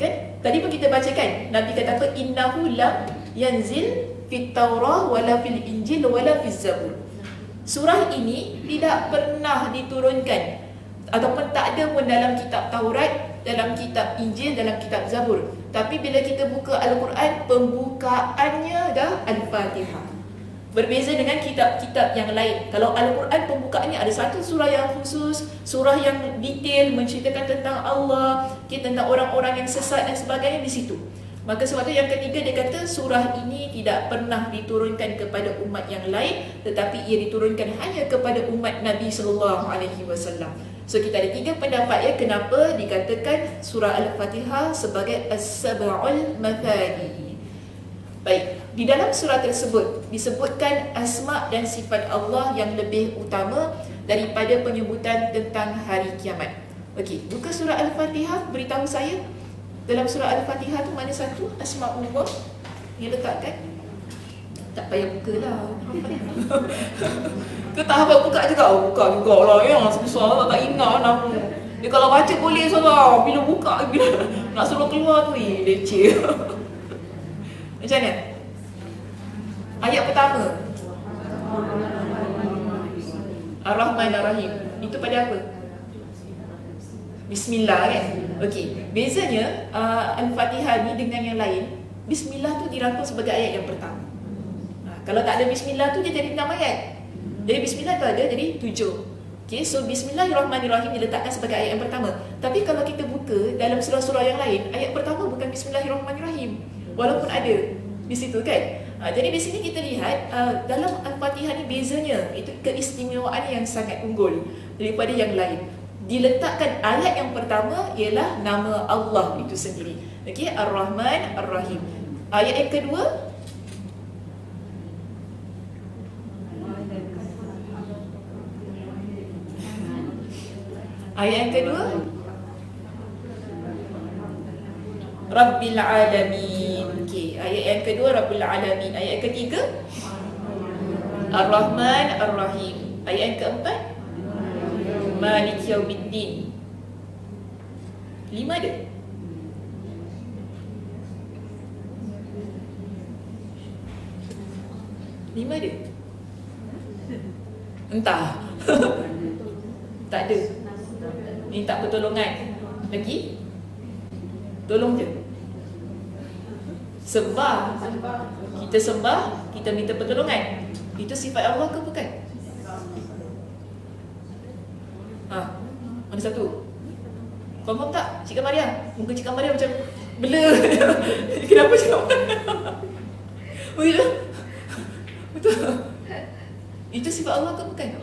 [SPEAKER 1] Kan? Tadi pun kita baca kan, Nabi kata apa? Innahu lam yanzil fit Taurah wala fil Injil wala fil Zabur. Surah ini tidak pernah diturunkan ataupun tak ada pun dalam kitab Taurat, dalam kitab Injil, dalam kitab Zabur. Tapi bila kita buka Al-Quran, pembukaannya dah Al-Fatihah. Berbeza dengan kitab-kitab yang lain. Kalau Al-Quran pembukaannya ada satu surah yang khusus, surah yang detail menceritakan tentang Allah, tentang orang-orang yang sesat dan sebagainya di situ. Maka sebab itu yang ketiga dia kata surah ini tidak pernah diturunkan kepada umat yang lain, tetapi ia diturunkan hanya kepada umat Nabi sallallahu alaihi wasallam. So kita ada 3 pendapat ya kenapa dikatakan surah Al-Fatihah sebagai As-Sab'ul Mathani. Baik, di dalam surah tersebut disebutkan asma dan sifat Allah yang lebih utama daripada penyebutan tentang hari kiamat. Okey, buka surah Al-Fatihah, beritahu saya dalam surah Al-Fatihah tu mana satu asma'ullah yang letakkan? Tak payah buka lah. Ke tak hafal buka juga? Oh, buka jugalah ya. Susah tak ingat nama. Dia kalau baca boleh salah. Bila buka, bila nak suruh keluar tu leceh. Macam mana? Ayat pertama Ar-Rahman Ar-Rahim. Itu pada apa? Bismillah kan? Okey, bezanya Al-Fatihah ni dengan yang lain, Bismillah tu dirangkum sebagai ayat yang pertama. Kalau tak ada Bismillah tu dia jadi 6 ayat. Jadi Bismillah tu ada jadi 7. Okey, so Bismillahirrahmanirrahim diletakkan sebagai ayat yang pertama. Tapi kalau kita buka dalam surah-surah yang lain, ayat pertama bukan Bismillahirrahmanirrahim, walaupun ada di situ kan. Jadi di sini kita lihat dalam Al-Fatihah ni bezanya, itu keistimewaan yang sangat unggul daripada yang lain. Diletakkan ayat yang pertama ialah nama Allah itu sendiri. Okey, Ar-Rahman Ar-Rahim. Ayat yang kedua Rabbil Alamin. Okey, ayat yang kedua Rabbil Alamin. Ayat yang ketiga Ar-Rahman Ar-Rahim. Ayat yang keempat Malik Yaumiddin. 5 ada? 5 ada? Entah. Tak ada. Minta pertolongan. Lagi? Tolong je. Sembah. Kita sembah, kita minta pertolongan. Itu sifat Allah ke bukan? Mana satu? Confirm tak? Cik Maria? Muka Cik Maria macam blur. Kenapa Cik Maria? Betul? Betul? Itu sifat Allah ke bukan?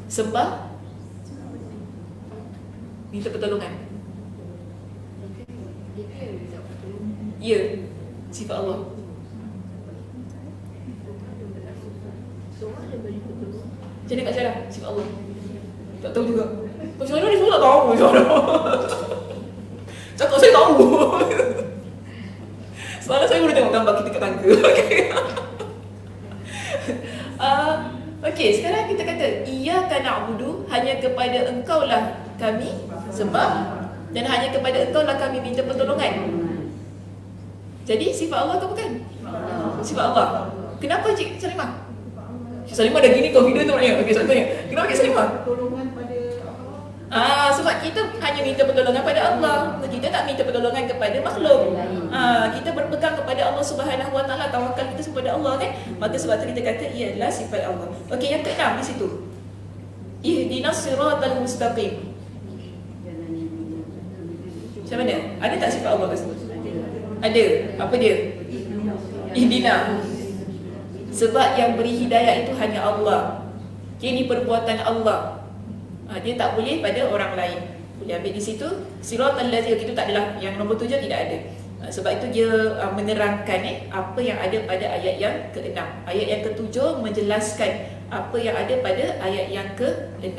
[SPEAKER 1] Sembah, minta pertolongan. Ya, sifat Allah. Macam mana Kak Syarah? Sifat Allah. Tak tahu juga. Macam mana dia semua tak tahu? Cakap saya tahu. Semalam saya boleh tengok gambar kita kat tangga. Okey, sekarang kita kata iyyaka na'budu, hanya kepada engkau lah kami sembah dan hanya kepada engkau lah kami minta pertolongan. Jadi sifat Allah ke bukan? Sifat Allah. Kenapa Cik Salimah? Cik Salimah dah gini confident tu maknanya. Okey, saya tanya. Kenapa Cik Salimah?
[SPEAKER 6] Pertolongan pada Allah.
[SPEAKER 1] Sebab kita hanya minta pertolongan pada Allah. Kita tak minta pertolongan kepada makhluk. Kita berpegang kepada Allah Subhanahu Wa Taala, tawakal kita kepada Allah kan. Maka sebab tu kita kata ia adalah sifat Allah. Okey, yang ke-6 di situ. Ihdinas siratal mustaqim. Macam mana? Ada tak sifat Allah kat situ? Ada. Apa dia? Ihdina. Sebab yang beri hidayah itu hanya Allah. Ini perbuatan Allah. Dia tak boleh pada orang lain. Boleh ambil di situ. Siratal ladzina, itu tak adalah. Yang nombor 7 tidak ada. Sebab itu dia menerangkan apa yang ada pada ayat yang ke-6. Ayat yang ke-7 menjelaskan apa yang ada pada ayat yang ke-6.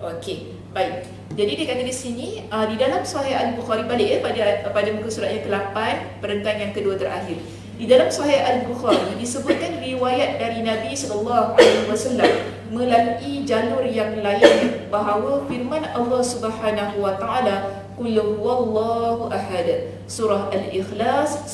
[SPEAKER 1] Okey, baik. Jadi dia kata di sini di dalam Sahih Al-Bukhari, balik pada muka surat yang ke-8, perenggan yang kedua terakhir. Di dalam Sahih Al-Bukhari disebutkan riwayat dari Nabi sallallahu alaihi wasallam melalui jalur yang lain bahawa firman Allah Subhanahu wa taala, Qul huwallahu ahad, surah Al-Ikhlas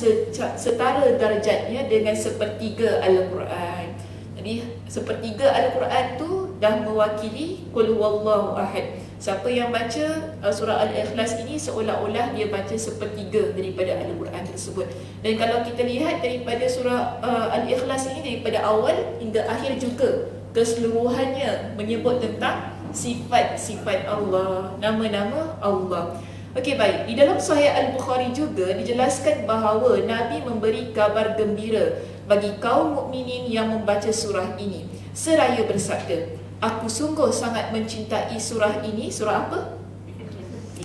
[SPEAKER 1] setara darjatnya dengan sepertiga Al-Quran. Jadi sepertiga Al-Quran tu dah mewakili Qul huwallahu ahad. Siapa yang baca surah Al-Ikhlas ini seolah-olah dia baca sepertiga daripada Al-Quran tersebut. Dan kalau kita lihat daripada surah Al-Ikhlas ini, daripada awal hingga akhir juga keseluruhannya menyebut tentang sifat-sifat Allah, nama-nama Allah. Okey, baik. Di dalam Sahih Al-Bukhari juga dijelaskan bahawa Nabi memberi kabar gembira bagi kaum mukminin yang membaca surah ini. Seraya bersabda, aku sungguh sangat mencintai surah ini. Surah apa?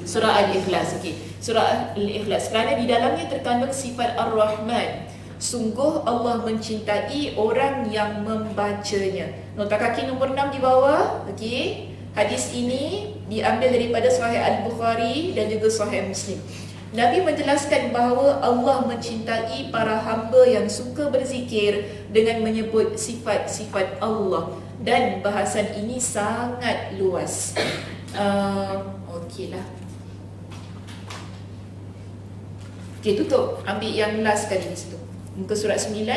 [SPEAKER 1] Surah Al-Ikhlas. Okey. Surah Al-Ikhlas kerana di dalamnya terkandung sifat Ar-Rahman. Sungguh Allah mencintai orang yang membacanya. Nota kaki nombor 6 di bawah. Okey. Hadis ini diambil daripada Sahih Al-Bukhari dan juga Sahih Muslim. Nabi menjelaskan bahawa Allah mencintai para hamba yang suka berzikir dengan menyebut sifat-sifat Allah, dan bahasan ini sangat luas. Okeylah. Okey, tutup. Ambil yang last sekali di situ. Muka surat 9.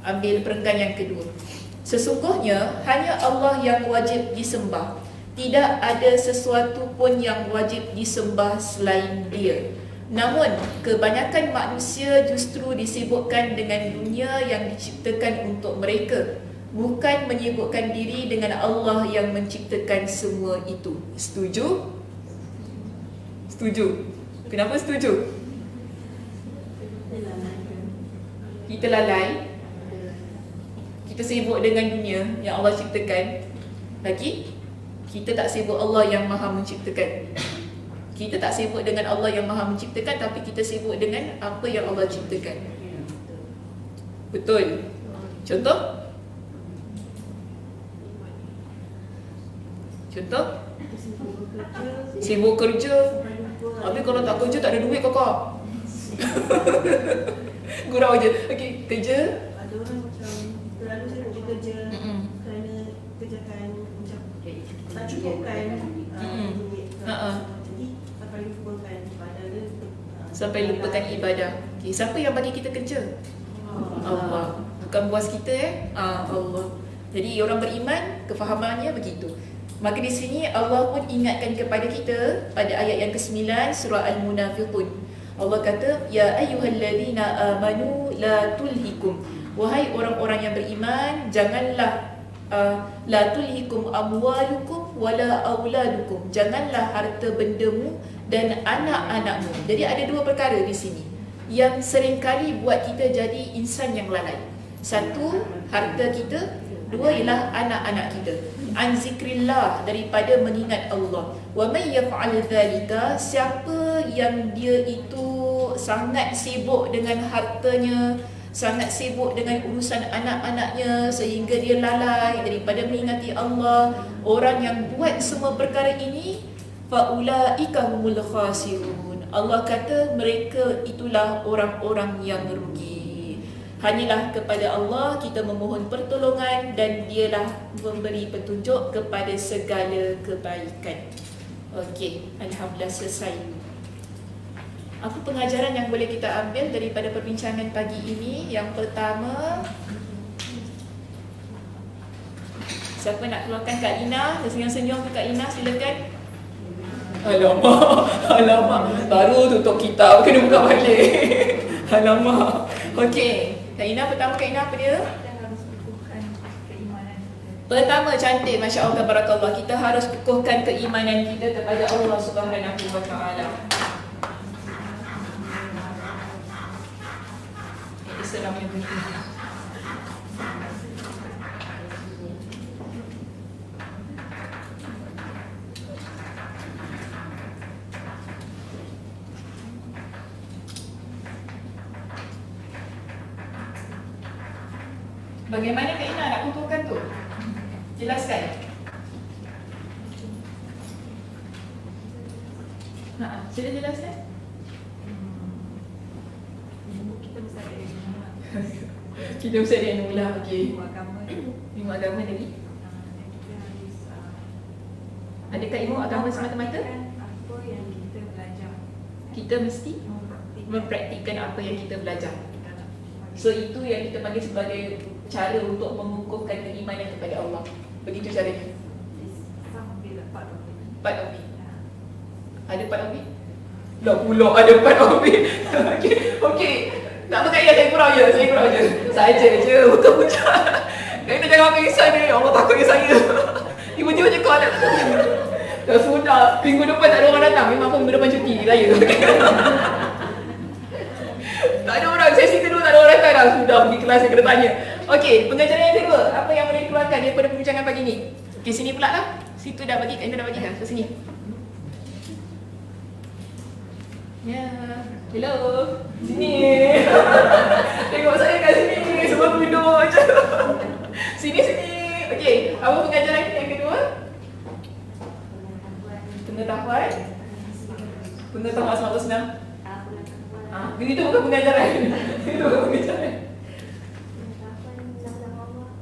[SPEAKER 1] Ambil perenggan yang kedua. Sesungguhnya hanya Allah yang wajib disembah. Tidak ada sesuatu pun yang wajib disembah selain Dia. Namun, kebanyakan manusia justru disibukkan dengan dunia yang diciptakan untuk mereka, bukan menyibukkan diri dengan Allah yang menciptakan semua itu. Setuju? Setuju? Kenapa setuju? Kita lalai. Kita sibuk dengan dunia yang Allah ciptakan. Lagi, kita tak sibuk Allah yang Maha menciptakan. Kita tak sibuk dengan Allah yang Maha menciptakan, tapi kita sibuk dengan apa yang Allah ciptakan. Betul? Contoh? Contoh? Sibuk kerja. Habis kalau tak kerja tak ada duit kakak. Gurau je. Okey, kerja.
[SPEAKER 6] Ada orang macam terlalu sibuk bekerja kerana kerjakan macam tak cukupkan duit. Jadi sampai lupakan ibadah dia.
[SPEAKER 1] Sampai lupakan ibadah. Okey, siapa yang bagi kita kerja? Allah. Bukan bos kita Allah. Jadi orang beriman kefahamannya begitu. Maka di sini Allah pun ingatkan kepada kita pada ayat yang ke-9 surah Al-Munafiqun. Allah kata, ya ayyuhalladzina amanu la tulhikum. Wahai orang-orang yang beriman, janganlah la tulhikum amwalukum wala auladukum. Janganlah harta bendamu dan anak-anakmu. Jadi ada dua perkara di sini yang seringkali buat kita jadi insan yang lalai. Satu, harta kita. Dua ialah anak-anak kita. An zikrillah, daripada mengingat Allah. Wa may yaf'al dzalika, siapa yang dia itu sangat sibuk dengan hartanya, sangat sibuk dengan urusan anak-anaknya sehingga dia lalai daripada mengingati Allah, orang yang buat semua perkara ini, faulaika humul khasirun. Allah kata mereka itulah orang-orang yang merugi. Hanyalah kepada Allah kita memohon pertolongan dan Dialah memberi petunjuk kepada segala kebaikan. Okey, alhamdulillah selesai. Apa pengajaran yang boleh kita ambil daripada perbincangan pagi ini? Yang pertama, siapa nak keluarkan Kak Ina? Senyum-senyum ke Kak Ina, silakan. Alamak, baru tutup kitab, kena buka balik. Alamak. Okey, Kak Ina, pertama Kak Ina apa dia?
[SPEAKER 5] Kita harus kukuhkan keimanan kita.
[SPEAKER 1] Pertama, cantik, Masya Allah, Tabarakallah. Kita harus kukuhkan keimanan kita kepada Allah Subhanahu wa ta'ala. Islam yang betul. Bagaimana Kak Ina nak kukuhkan tu? Jelaskan. Sila jelaskan.
[SPEAKER 5] Kita mesti ada ilmu.
[SPEAKER 1] Kita mesti ada ilmu lah. Okey.
[SPEAKER 5] Ilmu agama.
[SPEAKER 1] Ilmu agama lagi.
[SPEAKER 5] Dan kita harus
[SPEAKER 1] Adakah ilmu agama semata-mata?
[SPEAKER 5] apa yang kita belajar.
[SPEAKER 1] Kita mesti mempraktikkan apa yang kita belajar. So itu yang kita panggil sebagai cara untuk mengukuhkan keimanan kepada Allah. Begitu caranya. Part of it. Ada part of it? Dah pula ada part of it. Okey. Tak apa Kak Ina, saya kurang je. Saja je, bukan pucat. Kak Ina jangan ambil risau ni. Allah takut dia saya. Tiba-tiba je call. Sudah, minggu depan tak ada orang datang. Memang aku minggu depan cuti raya. Tak ada orang, sesi kedua tak ada orang datang dah. Sudah pergi kelas saya kena tanya. Okey, pengajaran yang kedua, apa yang boleh dikeluarkan daripada perbincangan pagi ni? Okey, sini pula lah. Situ dah bagi, Anda dah bagi dah. Ke sini. Ya, hello. Sini. Tengok saya kat sini. Semua duduk macam. Sini. Okey, apa pengajaran yang kedua? Pengetahuan sama senang. Itu bukan pengajaran. Itu bukan pengajaran.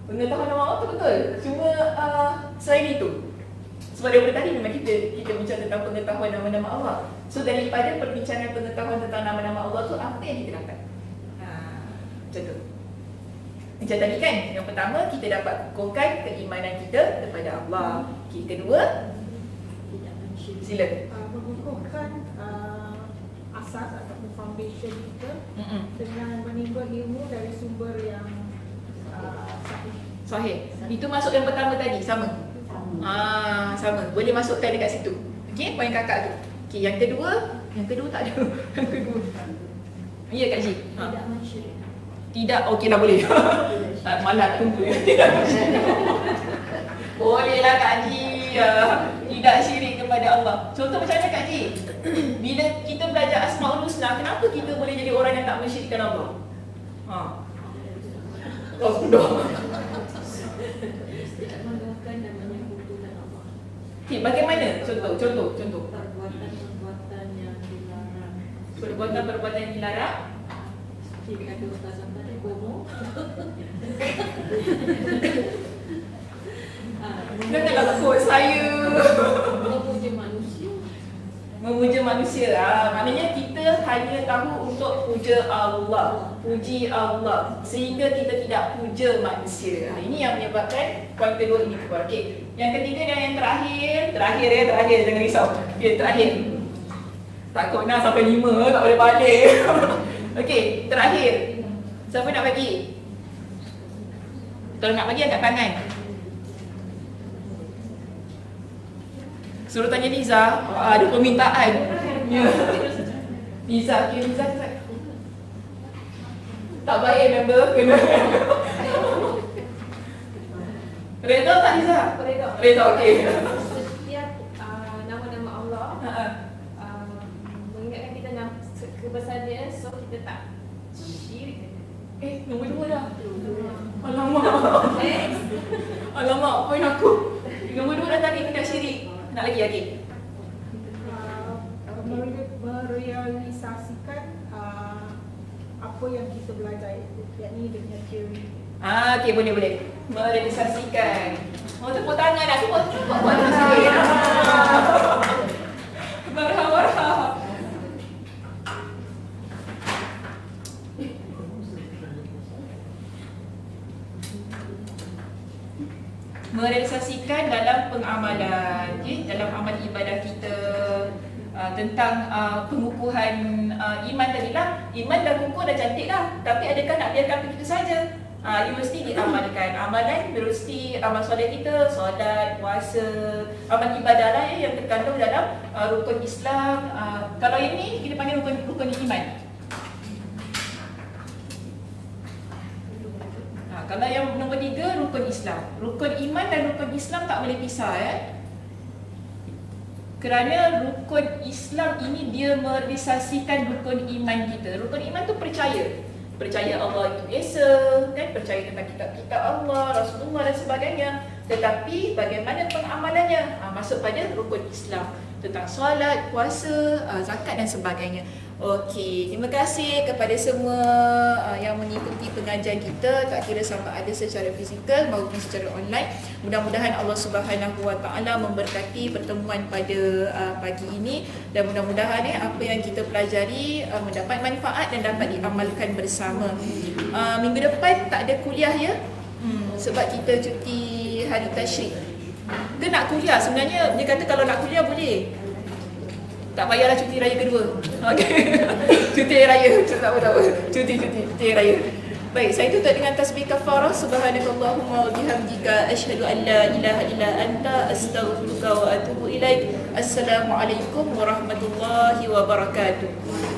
[SPEAKER 1] Pengetahuan nama Allah tu betul. Cuma selain itu, sebab daripada tadi memang kita bincang tentang pengetahuan nama-nama Allah. So daripada perbincangan pengetahuan tentang nama-nama Allah tu, apa yang kita dapat? Macam tu. Macam tadi kan, yang pertama kita dapat kukuhkan keimanan kita kepada Allah. Kedua, sila.
[SPEAKER 4] Mengukuhkan asas ataupun foundation kita dengan menimba ilmu dari sumber yang
[SPEAKER 1] Sahih. Itu masuk yang pertama tadi, sama. Sama. Boleh masukkan dekat situ. Okey, poin kakak tu. Okey, yang kedua tak ada. Yang kedua. Ya Kak Ji.
[SPEAKER 4] tidak mensyirikkan.
[SPEAKER 1] Tidak, okeylah boleh. Malah tunggu ya. Tidak syirik. Bolehlah Kak Ji. Tidak syirik kepada Allah. Contoh macam mana Kak Ji? Bila kita belajar Asmaul Husna, kenapa kita boleh jadi orang yang tak mensyirikkan Allah? Oh, sudah.
[SPEAKER 4] Tidak menggunakan dan menyekutukan Allah.
[SPEAKER 1] Okay, bagaimana? Contoh.
[SPEAKER 4] Perbuatan yang dilarang.
[SPEAKER 1] Perbuatan yang dilarang.
[SPEAKER 4] Seperti kata Ustaz tadi, bomo.
[SPEAKER 1] Janganlah takut saya. Memuja manusia. Maknanya kita hanya tahu untuk puja Allah, puji Allah, sehingga kita tidak puja manusia. Ini yang menyebabkan poin kedua ini keluar. Okey. Yang ketiga dan yang terakhir, jangan risau. Okey, terakhir. Takut nak sampai 5 tak boleh balik. Okey, terakhir. Siapa nak bagi? Kalau nak bagi angkat tangan. Suruh tanya Liza, ada permintaan. Ya. Liza. Tak baik member, kena. Reda tak Liza? Reda, okey.
[SPEAKER 4] Setiap nama-nama Allah mengingatkan kita kebesarannya, so kita tak syirik.
[SPEAKER 1] Nombor 2 dah. Alamak, poin aku. Nombor 2 dah tadi, tidak syirik. Nak lagi, okey.
[SPEAKER 6] Merealisasikan apa yang kita belajar, yakni dengan teori.
[SPEAKER 1] Okey, boleh. Merealisasikan. Tepuk tangan dah. Cuba buat sikit. Marhaba. Merealisasikan dalam pengamalan, dalam amal ibadah kita, tentang pengukuhan iman tadilah. Iman dah kukuh dah cantik dah, tapi adakah nak biarkan begitu saja? Ia mesti diamalkan. Amalan mesti amal solat kita, solat, puasa, amal ibadah lah yang terkandung dalam rukun Islam. Kalau ini kita panggil rukun iman. Kalau yang nombor 3, rukun Islam. Rukun iman dan rukun Islam tak boleh pisah Kerana rukun Islam ini dia merealisasikan rukun iman kita. Rukun iman tu percaya Allah itu Esa, kan? Percaya tentang kitab-kitab Allah, Rasulullah dan sebagainya. Tetapi bagaimana pengamalannya? Masuk pada rukun Islam, tentang solat, puasa, zakat dan sebagainya. Okey, terima kasih kepada semua yang mengikuti pengajian kita, tak kira sama ada secara fizikal maupun secara online. Mudah-mudahan Allah Subhanahu Wa Taala memberkati pertemuan pada pagi ini, dan mudah-mudahan apa yang kita pelajari mendapat manfaat dan dapat diamalkan bersama. Minggu depan tak ada kuliah sebab kita cuti hari tasyrik. Ke nak kuliah? Sebenarnya dia kata kalau nak kuliah boleh. Tak payahlah cuti raya kedua. Okey. Cuti raya, tak apa. Cuti raya. Baik, saya tutup dengan tasbih kafarah. Subhanakallahumma wa bihamdika asyhadu an la ilaha illa anta astaghfiruka wa atubu ilaik. Assalamualaikum warahmatullahi wabarakatuh.